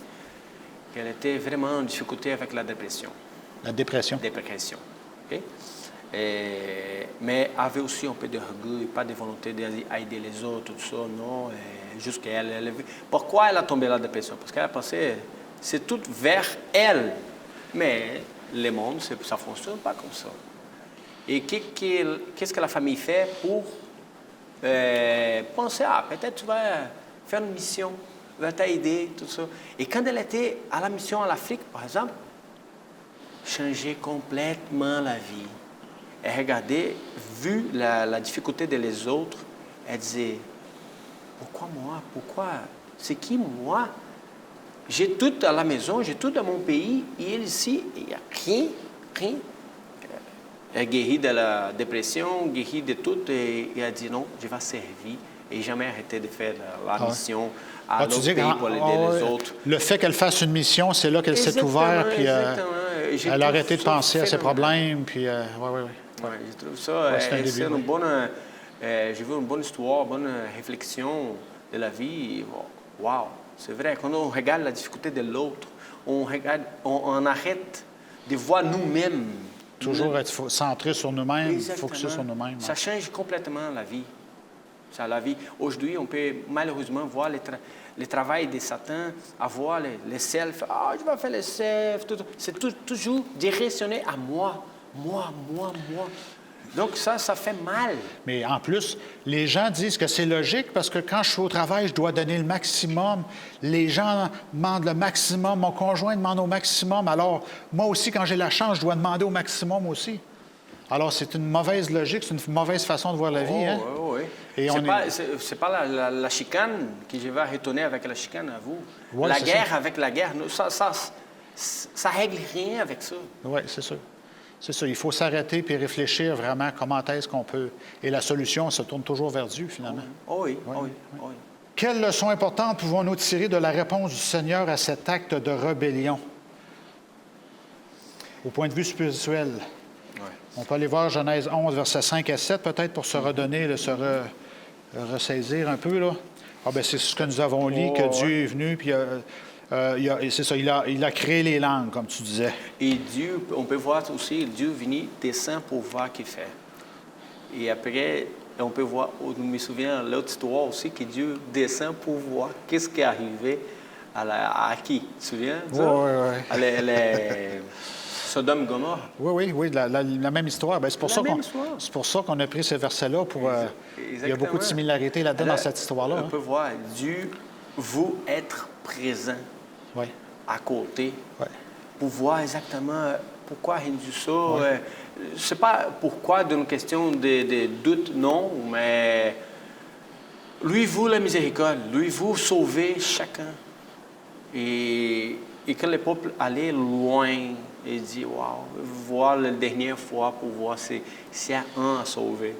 qu'elle était vraiment en difficulté avec la dépression. La dépression. Dépression. Okay? Mais avait aussi un peu d'orgueil, pas de volonté d'aider les autres, tout ça, non. Juste qu'elle. Pourquoi elle a tombé dans la dépression? Parce qu'elle a pensé, c'est tout vers elle. Mais le monde, ça ne fonctionne pas comme ça. Et qu'est-ce que la famille fait pour penser, peut-être tu vas faire une mission, va t'aider, tout ça. Et quand elle était à la mission en Afrique, par exemple, changer complètement la vie. Elle regardait, vu la difficulté des autres, elle disait, pourquoi moi? Pourquoi? C'est qui moi? J'ai tout à la maison, j'ai tout dans mon pays, et elle ici, il n'y a rien, rien. Elle est guérie de la dépression, guérie de tout, et elle a dit non, je vais servir et jamais arrêter de faire la mission à l'autre pays pour aider les autres. Le fait qu'elle fasse une mission, c'est là qu'elle s'est ouverte, puis elle a arrêté de penser à ses problèmes, puis Oui, je trouve ça, c'est une bonne, j'ai vu une bonne histoire, une bonne réflexion de la vie. Wow, c'est vrai, quand on regarde la difficulté de l'autre, on arrête de voir nous-mêmes. Toujours être centré sur nous-mêmes, focusé sur nous-mêmes. Ça change complètement la vie. La vie. Aujourd'hui, on peut malheureusement voir le travail de Satan, avoir les selfs. Je vais faire les selfs. C'est toujours directionné à moi. Moi. Donc ça fait mal. Mais en plus, les gens disent que c'est logique parce que quand je suis au travail, je dois donner le maximum. Les gens demandent le maximum. Mon conjoint demande au maximum. Alors, moi aussi, quand j'ai la chance, je dois demander au maximum aussi. Alors, c'est une mauvaise logique, c'est une mauvaise façon de voir la vie. Hein? Oui. Et c'est pas la chicane que je vais retourner avec la chicane à vous. Ouais, la guerre ça. Avec la guerre, ça règle rien avec ça. Oui, c'est sûr. C'est ça. Il faut s'arrêter et réfléchir vraiment comment est-ce qu'on peut. Et la solution se tourne toujours vers Dieu, finalement. Oui. Quelle leçon importante pouvons-nous tirer de la réponse du Seigneur à cet acte de rébellion? Au point de vue spirituel. On peut aller voir Genèse 11, versets 5 à 7, peut-être pour se redonner, se ressaisir un peu. Là. C'est ce que nous avons lu, que Dieu est venu, puis c'est ça, il a créé les langues, comme tu disais. Et Dieu, on peut voir aussi, Dieu venu descend pour voir ce qu'il fait. Et après, on peut voir, je me souviens l'autre histoire aussi, que Dieu descend pour voir qu'est-ce qui est arrivé à qui, tu te souviens? Oui. Sodome et Gomorrhe. Oui, la même histoire. C'est pour ça qu'on a pris ce verset-là. Il y a beaucoup de similarités là-dedans dans cette histoire-là. On peut voir Dieu veut être présent à côté pour voir exactement pourquoi il dit ça. C'est pas pourquoi d'une question de doute, non, mais lui veut la miséricorde, lui veut sauver chacun. Et quand le peuple allait loin, il dit, wow, voir la dernière fois pour voir s'il y a un à sauver.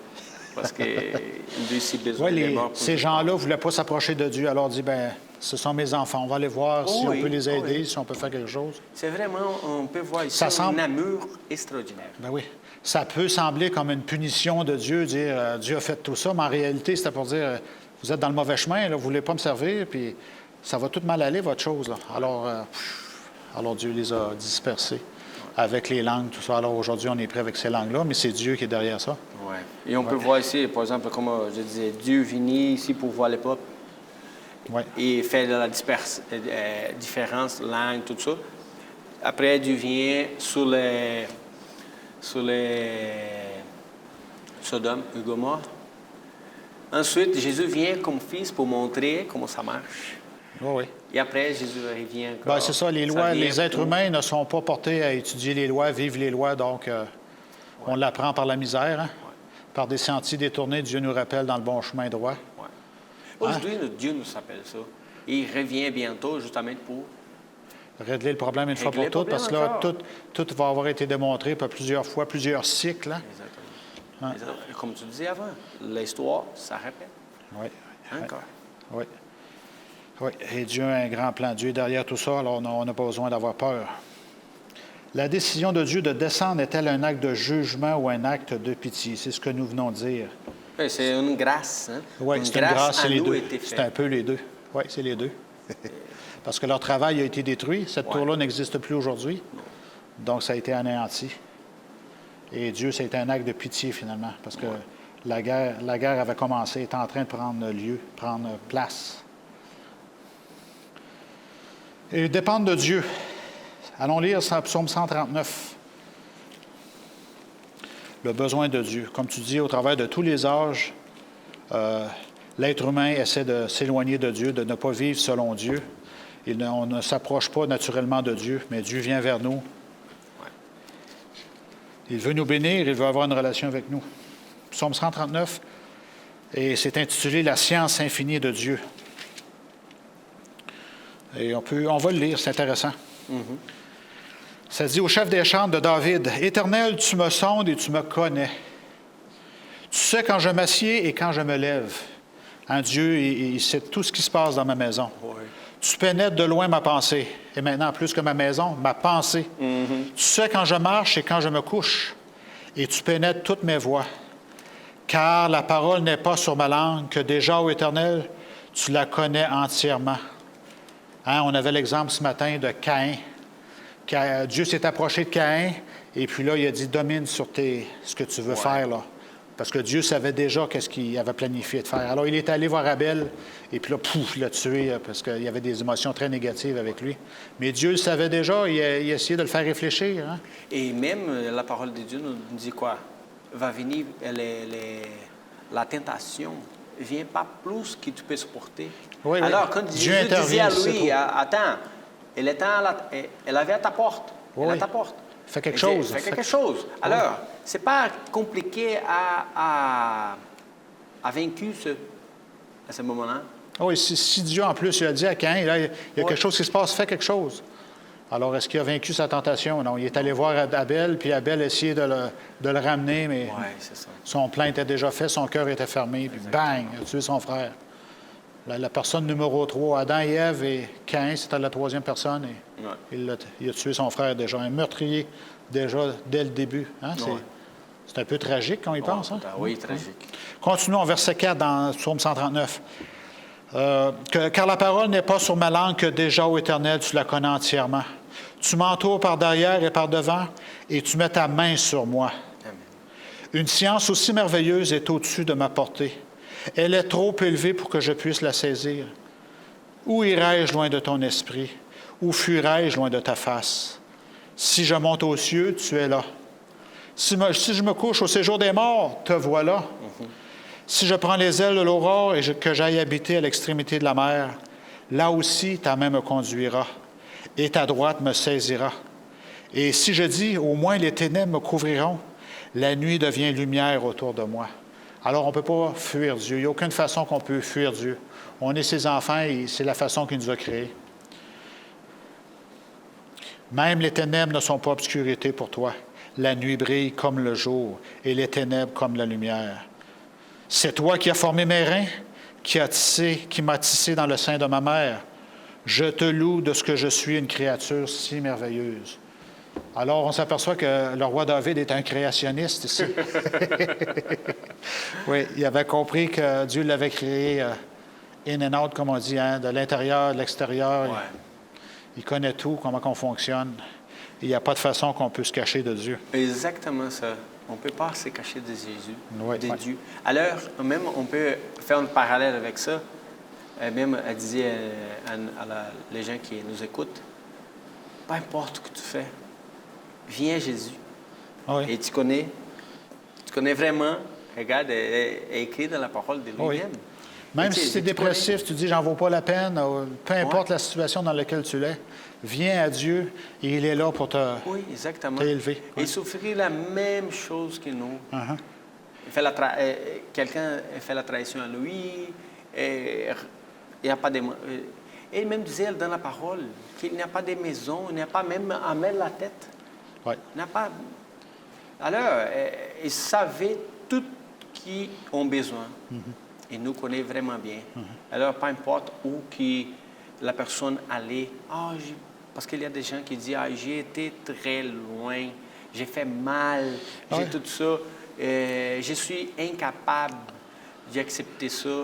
Parce qu'il a si besoin de mort. Ces gens-là ne voulaient pas s'approcher de Dieu. Alors, il dit, ce sont mes enfants. On va aller voir si on peut les aider, si on peut faire quelque chose. C'est vraiment, on peut voir ici un amour extraordinaire. Oui. Ça peut sembler comme une punition de Dieu, dire, Dieu a fait tout ça, mais en réalité, c'était pour dire, vous êtes dans le mauvais chemin, là, vous ne voulez pas me servir, puis ça va tout mal aller, votre chose. Là. Alors Dieu les a dispersés. avec les langues, tout ça. Alors aujourd'hui, on est prêt avec ces langues-là, mais c'est Dieu qui est derrière ça. Ouais. Et on peut voir ici, par exemple, comme je disais, Dieu venu ici pour voir les peuples Ouais. et faire de la différence, langue, tout ça. Après, Dieu vient sur les Sodome et Gomorrhe. Ensuite, Jésus vient comme fils pour montrer comment ça marche. Oui, oui. Et après, Jésus revient encore. Ben, c'est ça, les lois, les êtres humains ne sont pas portés à étudier les lois, vivre les lois, donc on l'apprend par la misère, hein? Par des sentiers détournés, Dieu nous rappelle dans le bon chemin droit. Ouais. Aujourd'hui, Dieu nous appelle ça. Et il revient bientôt justement pour Régler le problème une fois pour toutes, parce que là, tout va avoir été démontré par plusieurs fois, plusieurs cycles. Hein? Exactement. Exactement. Comme tu disais avant, l'histoire, ça répète. Oui. Encore. Oui. Oui. Et Dieu a un grand plan. Dieu est derrière tout ça, alors on n'a pas besoin d'avoir peur. La décision de Dieu de descendre est-elle un acte de jugement ou un acte de pitié? C'est ce que nous venons de dire. Oui, c'est une grâce. Hein? Oui, c'est une grâce, c'est les deux. C'est un fait. peu les deux. Oui, c'est les deux. Parce que leur travail a été détruit. Cette tour-là n'existe plus aujourd'hui. Donc, ça a été anéanti. Et Dieu, ça a été un acte de pitié, finalement, parce que la guerre avait commencé, était en train de prendre lieu, prendre place. Et dépendre de Dieu. Allons lire Psaume 139. Le besoin de Dieu. Comme tu dis, au travers de tous les âges, l'être humain essaie de s'éloigner de Dieu, de ne pas vivre selon Dieu. On ne s'approche pas naturellement de Dieu, mais Dieu vient vers nous. Il veut nous bénir, il veut avoir une relation avec nous. Psaume 139, et c'est intitulé « La science infinie de Dieu ». Et on va le lire, c'est intéressant. Ça dit au chef des chants de David, « Éternel, tu me sondes et tu me connais. Tu sais quand je m'assieds et quand je me lève. » Hein, Dieu, il sait tout ce qui se passe dans ma maison. Oui. Tu pénètres de loin ma pensée. Et maintenant, plus que ma maison, ma pensée. Tu sais quand je marche et quand je me couche. Et tu pénètres toutes mes voies. Car la parole n'est pas sur ma langue, que déjà, ô Éternel, tu la connais entièrement. Hein, on avait l'exemple ce matin de Caïn. Dieu s'est approché de Caïn, et puis là, il a dit, domine sur ce que tu veux faire, là. Parce que Dieu savait déjà qu'est-ce qu'il avait planifié de faire. Alors, il est allé voir Abel, et puis là, pouf, il l'a tué, parce qu'il y avait des émotions très négatives avec lui. Mais Dieu le savait déjà, il a essayé de le faire réfléchir. Hein? Et même, la parole de Dieu nous dit quoi? Va venir la tentation. Vient pas plus que tu peux supporter. Oui, alors, quand Dieu disait à lui, attends, elle avait à ta porte. Elle est à ta porte. Fais quelque chose. Fais quelque chose. Alors, c'est pas compliqué à vaincre à ce moment-là. Oui, si Dieu, en plus, il a dit à Caïn, là, il y a quelque chose qui se passe, fais quelque chose. Alors, est-ce qu'il a vaincu sa tentation? Non, il est allé voir Abel, puis Abel a essayé de le ramener, mais son plan était déjà fait, son cœur était fermé, puis bang, il a tué son frère. La personne numéro 3, Adam et Ève, et Caïn, c'était la troisième personne, et il a tué son frère déjà. Un meurtrier, déjà, dès le début. Hein? C'est un peu tragique quand il pense. Hein? Oui, tragique. Continuons, verset 4 dans Psaume 139. Car la parole n'est pas sur ma langue que déjà, ô Éternel, tu la connais entièrement. Tu m'entoures par derrière et par devant, et tu mets ta main sur moi. Amen. Une science aussi merveilleuse est au-dessus de ma portée. Elle est trop élevée pour que je puisse la saisir. Où irai-je loin de ton esprit? Où fuirai-je loin de ta face? Si je monte aux cieux, tu es là. Si je me couche au séjour des morts, te voilà. Si je prends les ailes de l'aurore et que j'aille habiter à l'extrémité de la mer, là aussi ta main me conduira, et ta droite me saisira. Et si je dis, au moins les ténèbres me couvriront, la nuit devient lumière autour de moi. Alors, on ne peut pas fuir Dieu. Il n'y a aucune façon qu'on peut fuir Dieu. On est ses enfants et c'est la façon qu'il nous a créés. Même les ténèbres ne sont pas obscurité pour toi. La nuit brille comme le jour et les ténèbres comme la lumière. C'est toi qui as formé mes reins, qui m'a tissé dans le sein de ma mère. Je te loue de ce que je suis une créature si merveilleuse. Alors, on s'aperçoit que le roi David est un créationniste ici. Oui, il avait compris que Dieu l'avait créé in and out, comme on dit, hein, de l'intérieur, de l'extérieur. Ouais. Il connaît tout, comment on fonctionne. il n'y a pas de façon qu'on peut se cacher de Dieu. Exactement ça. On ne peut pas se cacher de Jésus, Oui, de oui. Dieu. Alors, même on peut faire un parallèle avec ça. Même, elle disait les gens qui nous écoutent, peu importe ce que tu fais, viens Jésus. Oui. Et tu connais vraiment, regarde, est écrit dans la parole de Oui. lui-même. Même Et si tu es connais- dépressif, tu dis, j'en vaux pas la peine, peu importe la situation dans laquelle tu es, viens à Dieu et il est là pour Oui, exactement. t'élever. Et Oui. souffrir la même chose que nous. Uh-huh. Quelqu'un fait la trahison à lui, et il n'y a pas de... Et même disait dans la parole qu'il n'y a pas de maison, il n'y a pas même à mettre la tête. Oui. Il n'y a pas... Alors, ils savaient tout qui ont besoin. Ils nous connaissent vraiment bien. Alors, peu importe où qui la personne allait, parce qu'il y a des gens qui disent, j'ai été très loin, j'ai fait mal, j'ai Ouais. tout ça, je suis incapable d'accepter ça.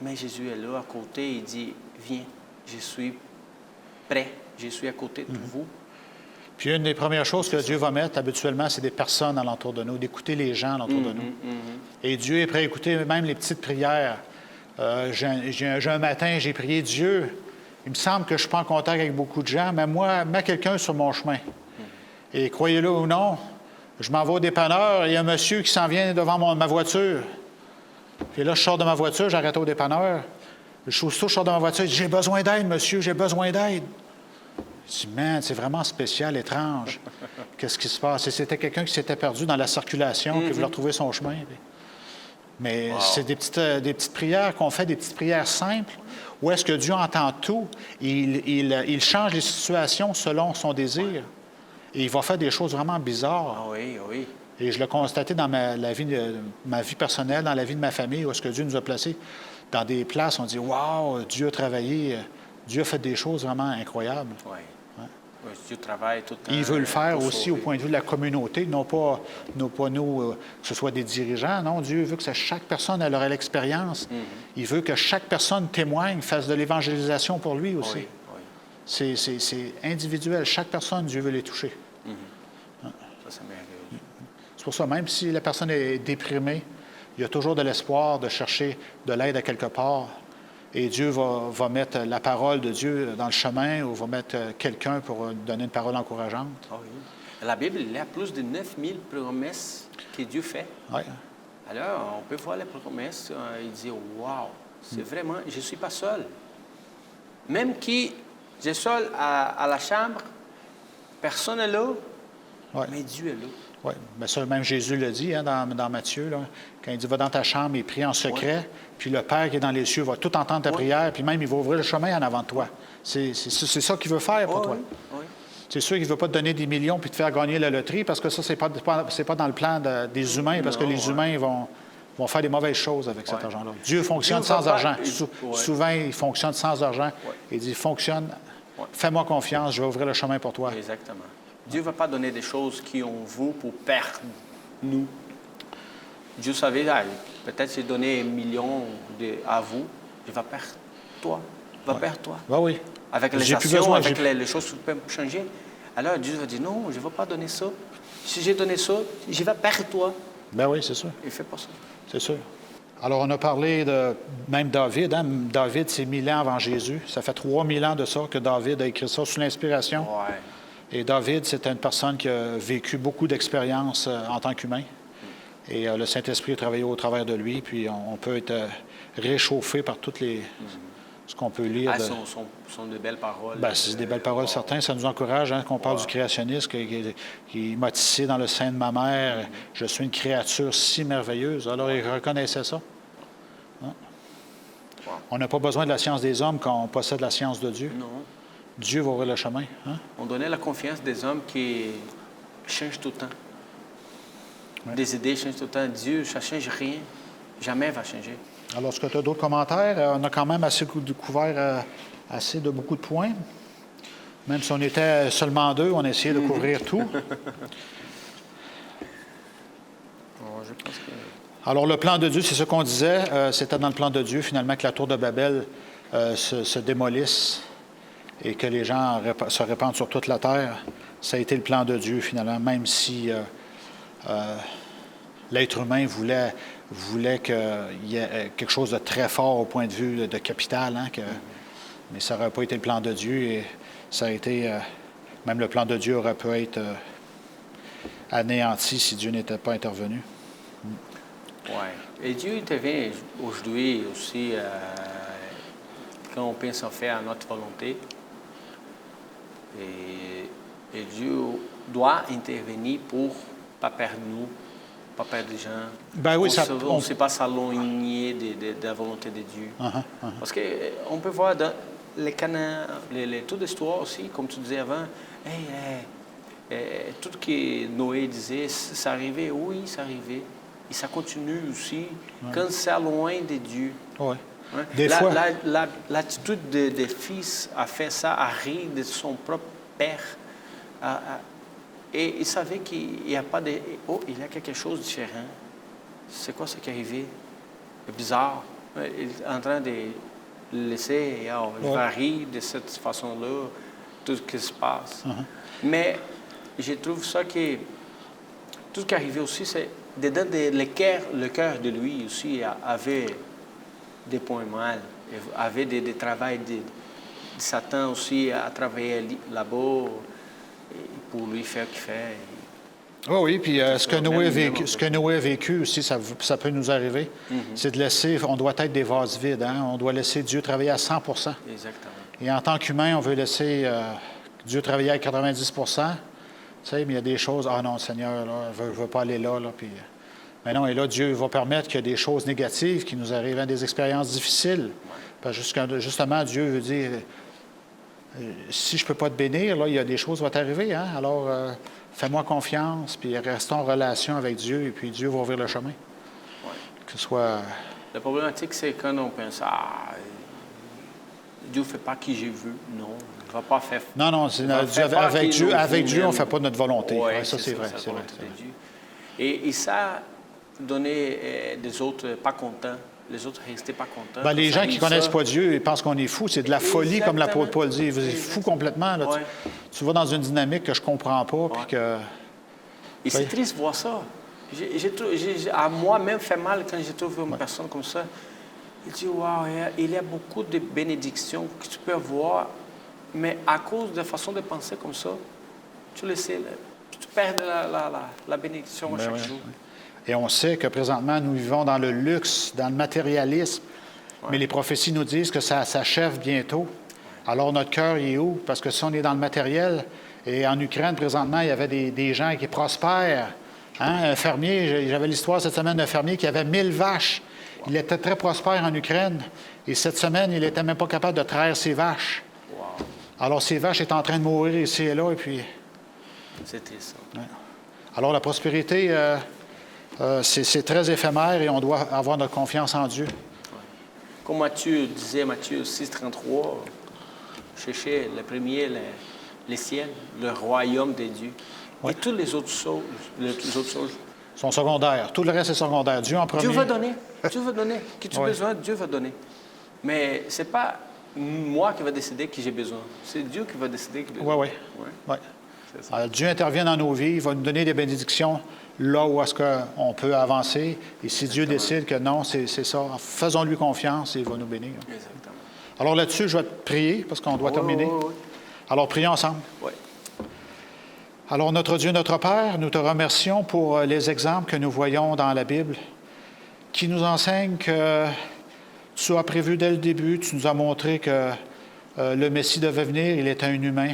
Mais Jésus est là à côté, il dit, viens, je suis prêt, je suis à côté de vous. Puis une des premières choses que Dieu va mettre habituellement, c'est des personnes alentour de nous, d'écouter les gens alentour de nous. Et Dieu est prêt à écouter même les petites prières. J'ai un matin, j'ai prié Dieu. Il me semble que je suis pas en contact avec beaucoup de gens, mais moi, mets quelqu'un sur mon chemin. Et croyez-le ou non, je m'en vais au dépanneur et il y a un monsieur qui s'en vient devant ma voiture. Puis là, je sors de ma voiture, j'arrête au dépanneur. Je sors de ma voiture, il dit, j'ai besoin d'aide, monsieur, j'ai besoin d'aide. Je dis, man, c'est vraiment spécial, étrange. Qu'est-ce qui se passe? Et c'était quelqu'un qui s'était perdu dans la circulation, qui voulait retrouver son chemin. Mais c'est des petites prières qu'on fait, des petites prières simples, où est-ce que Dieu entend tout, il change les situations selon son désir. Et il va faire des choses vraiment bizarres. Ah oui, oui. Et je l'ai constaté dans ma vie personnelle, dans la vie de ma famille, où est-ce que Dieu nous a placés dans des places, on dit, wow, Dieu a travaillé, Dieu a fait des choses vraiment incroyables. Oui. Oui, Dieu travaille tout le temps. Il veut le faire pour aussi sauver. au point de vue de la communauté, non pas nous, que ce soit des dirigeants. Non, Dieu veut que chaque personne elle aurait l'expérience. Il veut que chaque personne témoigne, fasse de l'évangélisation pour lui aussi. Oui, oui. C'est individuel. Chaque personne, Dieu veut les toucher. Ça, c'est merveilleux. C'est pour ça, même si la personne est déprimée, il y a toujours de l'espoir de chercher de l'aide à quelque part. Et Dieu va mettre la parole de Dieu dans le chemin ou va mettre quelqu'un pour donner une parole encourageante. Ah oui. La Bible, il y a plus de 9000 promesses que Dieu fait. Oui. Alors, on peut voir les promesses et dire, waouh, c'est vraiment, je ne suis pas seul. Même qui, je suis seul à la chambre, personne n'est là, Ouais. mais Dieu est là. Oui, bien ça, même Jésus le dit dans Matthieu, là, quand il dit « Va dans ta chambre et prie en secret, puis le Père qui est dans les cieux va tout entendre ta prière, puis même il va ouvrir le chemin en avant de toi. » C'est ça qu'il veut faire pour toi. Oui, oui. C'est sûr qu'il ne veut pas te donner des millions puis te faire gagner la loterie, parce que ça, c'est pas dans le plan des humains, parce que les humains vont faire des mauvaises choses avec cet argent-là. Dieu fonctionne Dieu va sans pas- argent. Ouais. Souvent, il fonctionne sans argent. Il dit « Fonctionne, fais-moi confiance, je vais ouvrir le chemin pour toi. » Exactement. Dieu ne va pas donner des choses qui ont vous pour perdre nous. Dieu savait, peut-être j'ai donné 1 million à vous, je vais perdre toi. Perdre toi. Ben oui. Avec les J'ai plus actions, besoin, avec j'ai- les choses qui peuvent changer. Alors Dieu va dire, non, je ne vais pas donner ça. Si j'ai donné ça, je vais perdre toi. Ben oui, c'est sûr. Il ne fait pas ça. C'est sûr. Alors, on a parlé de même David. Hein? David, c'est 1000 ans avant Jésus. Ça fait 3000 ans de ça que David a écrit ça sous l'inspiration. Ouais. Et David, c'était une personne qui a vécu beaucoup d'expériences en tant qu'humain. Et le Saint-Esprit a travaillé au travers de lui. Puis, on peut être réchauffé par toutes les... ce qu'on peut lire. Ah, sont de belles paroles. Ben, c'est des belles paroles, certains. Ça nous encourage, hein, qu'on parle du créationniste qui m'a tissé dans le sein de ma mère. Je suis une créature si merveilleuse. Alors, il reconnaissait ça. Hein? On n'a pas besoin de la science des hommes quand on possède la science de Dieu. Non. Dieu va ouvrir le chemin. Hein? On donnait la confiance des hommes qui changent tout le temps. Ouais. Des idées changent tout le temps. Dieu, ça ne change rien. Jamais va changer. Alors, est-ce que tu as d'autres commentaires? On a quand même assez couvert assez de beaucoup de points. Même si on était seulement 2, on a essayé de couvrir tout. Je pense que... Alors, le plan de Dieu, c'est ce qu'on disait. C'était dans le plan de Dieu, finalement, que la tour de Babel se démolisse et que les gens se répandent sur toute la terre. Ça a été le plan de Dieu, finalement, même si l'être humain voulait qu'il y ait quelque chose de très fort au point de vue de capital, hein, mais ça n'aurait pas été le plan de Dieu, et ça a été... même le plan de Dieu aurait pu être anéanti si Dieu n'était pas intervenu. Oui. Et Dieu intervient aujourd'hui aussi quand on pense en faire à notre volonté. Et Dieu doit intervenir pour ne pas perdre nous, pas perdre les gens. Ben oui, on ne sait pas s'éloigner de la volonté de Dieu. Parce qu'on peut voir dans les Canaan, toute l'histoire aussi, comme tu disais avant, tout ce que Noé disait, ça arrivait, oui, ça arrivait. Et ça continue aussi quand c'est loin de Dieu. Oui. Hein? Des fois. L'attitude des fils à faire ça, à rire de son propre père. Et il savait qu'il n'y a pas de... Oh, il y a quelque chose de différent. C'est quoi ce qui est arrivé? C'est bizarre. Il est en train de laisser, il va rire de cette façon-là, tout ce qui se passe. Mais je trouve ça que tout ce qui est arrivé aussi, c'est dedans le cœur de lui aussi avait des points mal, avait des travails de Satan aussi à travailler là-bas pour lui faire ce qu'il fait. Oh oui, puis ce que Noé a vécu aussi, ça peut nous arriver. C'est de laisser, on doit être des vases vides, hein? On doit laisser Dieu travailler à 100 %. Exactement. Et en tant qu'humain, on veut laisser Dieu travailler à 90 % tu sais, mais il y a des choses, ah non, Seigneur, là, je ne veux pas aller là, puis... Mais non, et là, Dieu va permettre qu'il y ait des choses négatives qui nous arrivent, hein, des expériences difficiles. Parce que justement, Dieu veut dire, si je ne peux pas te bénir, là, il y a des choses qui vont t'arriver, hein? Alors, fais-moi confiance, puis restons en relation avec Dieu, et puis Dieu va ouvrir le chemin. Ouais. Que ce soit... La problématique, c'est quand on pense, Dieu ne fait pas qui j'ai vu. Non, il ne va pas faire... Non, avec Dieu, on ne fait pas notre volonté. Oui, ouais, ça, c'est vrai. C'est vrai. Et ça, donner des autres pas contents, les autres restaient pas contents. Ben, les gens qui ne connaissent pas Dieu, ils pensent qu'on est fou. C'est de la folie, comme l'apôtre Paul dit. Vous êtes fou complètement. Là. Tu vas dans une dynamique que je ne comprends pas. Puis que... Et c'est triste de voir ça. À moi-même, fait mal quand je trouve une personne comme ça. Il dit, wow, il y a beaucoup de bénédictions que tu peux avoir, mais à cause de la façon de penser comme ça, tu perds la bénédiction chaque jour. Et on sait que présentement, nous vivons dans le luxe, dans le matérialisme, mais les prophéties nous disent que ça s'achève bientôt. Alors notre cœur est où? Parce que si on est dans le matériel, et en Ukraine, présentement, il y avait des gens qui prospèrent. Hein? Un fermier, j'avais l'histoire cette semaine d'un fermier qui avait 1000 vaches. Il était très prospère en Ukraine. Et cette semaine, il n'était même pas capable de traire ses vaches. Wow. Alors, ses vaches étaient en train de mourir ici et là. Et puis... C'est triste. Ouais. Alors, la prospérité, c'est très éphémère et on doit avoir notre confiance en Dieu. Ouais. Comme Matthieu disait, Matthieu 6,33, cherchez le premier, les ciels, le royaume de Dieu. Ouais. Et toutes les autres choses, sont secondaires. Tout le reste est secondaire. Dieu en premier. Dieu va donner. Dieu va donner. Que tu as besoin, Dieu va donner. Mais ce n'est pas moi qui va décider que j'ai besoin. C'est Dieu qui va décider que j'ai besoin. Oui. Alors, Dieu intervient dans nos vies. Il va nous donner des bénédictions là où est-ce qu'on peut avancer. Et si Dieu décide que non, c'est ça, faisons-lui confiance et il va nous bénir. Exactement. Alors là-dessus, je vais te prier parce qu'on doit terminer. Oui. Alors, prions ensemble. Oui. Alors, notre Dieu, notre Père, nous te remercions pour les exemples que nous voyons dans la Bible qui nous enseignent que tu as prévu dès le début, tu nous as montré que le Messie devait venir, il était un humain.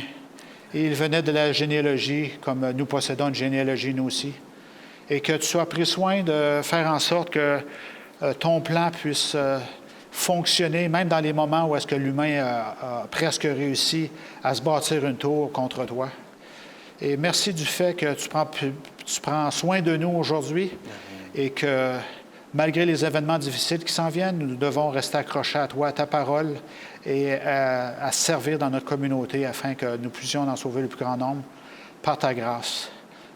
Et il venait de la généalogie, comme nous possédons une généalogie nous aussi. Et que tu as pris soin de faire en sorte que ton plan puisse fonctionner, même dans les moments où est-ce que l'humain a presque réussi à se bâtir une tour contre toi. Et merci du fait que tu prends soin de nous aujourd'hui et que malgré les événements difficiles qui s'en viennent, nous devons rester accrochés à toi, à ta parole et à servir dans notre communauté afin que nous puissions en sauver le plus grand nombre par ta grâce.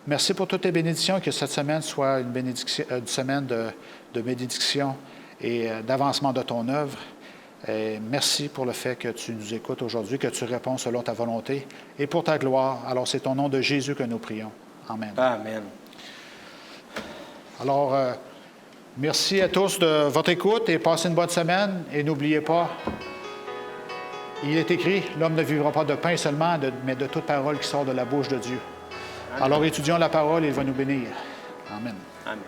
Merci pour toutes tes bénédictions et que cette semaine soit une semaine de bénédiction et d'avancement de ton œuvre. Et merci pour le fait que tu nous écoutes aujourd'hui, que tu réponds selon ta volonté et pour ta gloire. Alors, c'est au nom de Jésus que nous prions. Amen. Amen. Alors, merci à tous de votre écoute et passez une bonne semaine. Et n'oubliez pas, il est écrit, l'homme ne vivra pas de pain seulement, mais de toute parole qui sort de la bouche de Dieu. Alors, étudions la parole et il va nous bénir. Amen. Amen.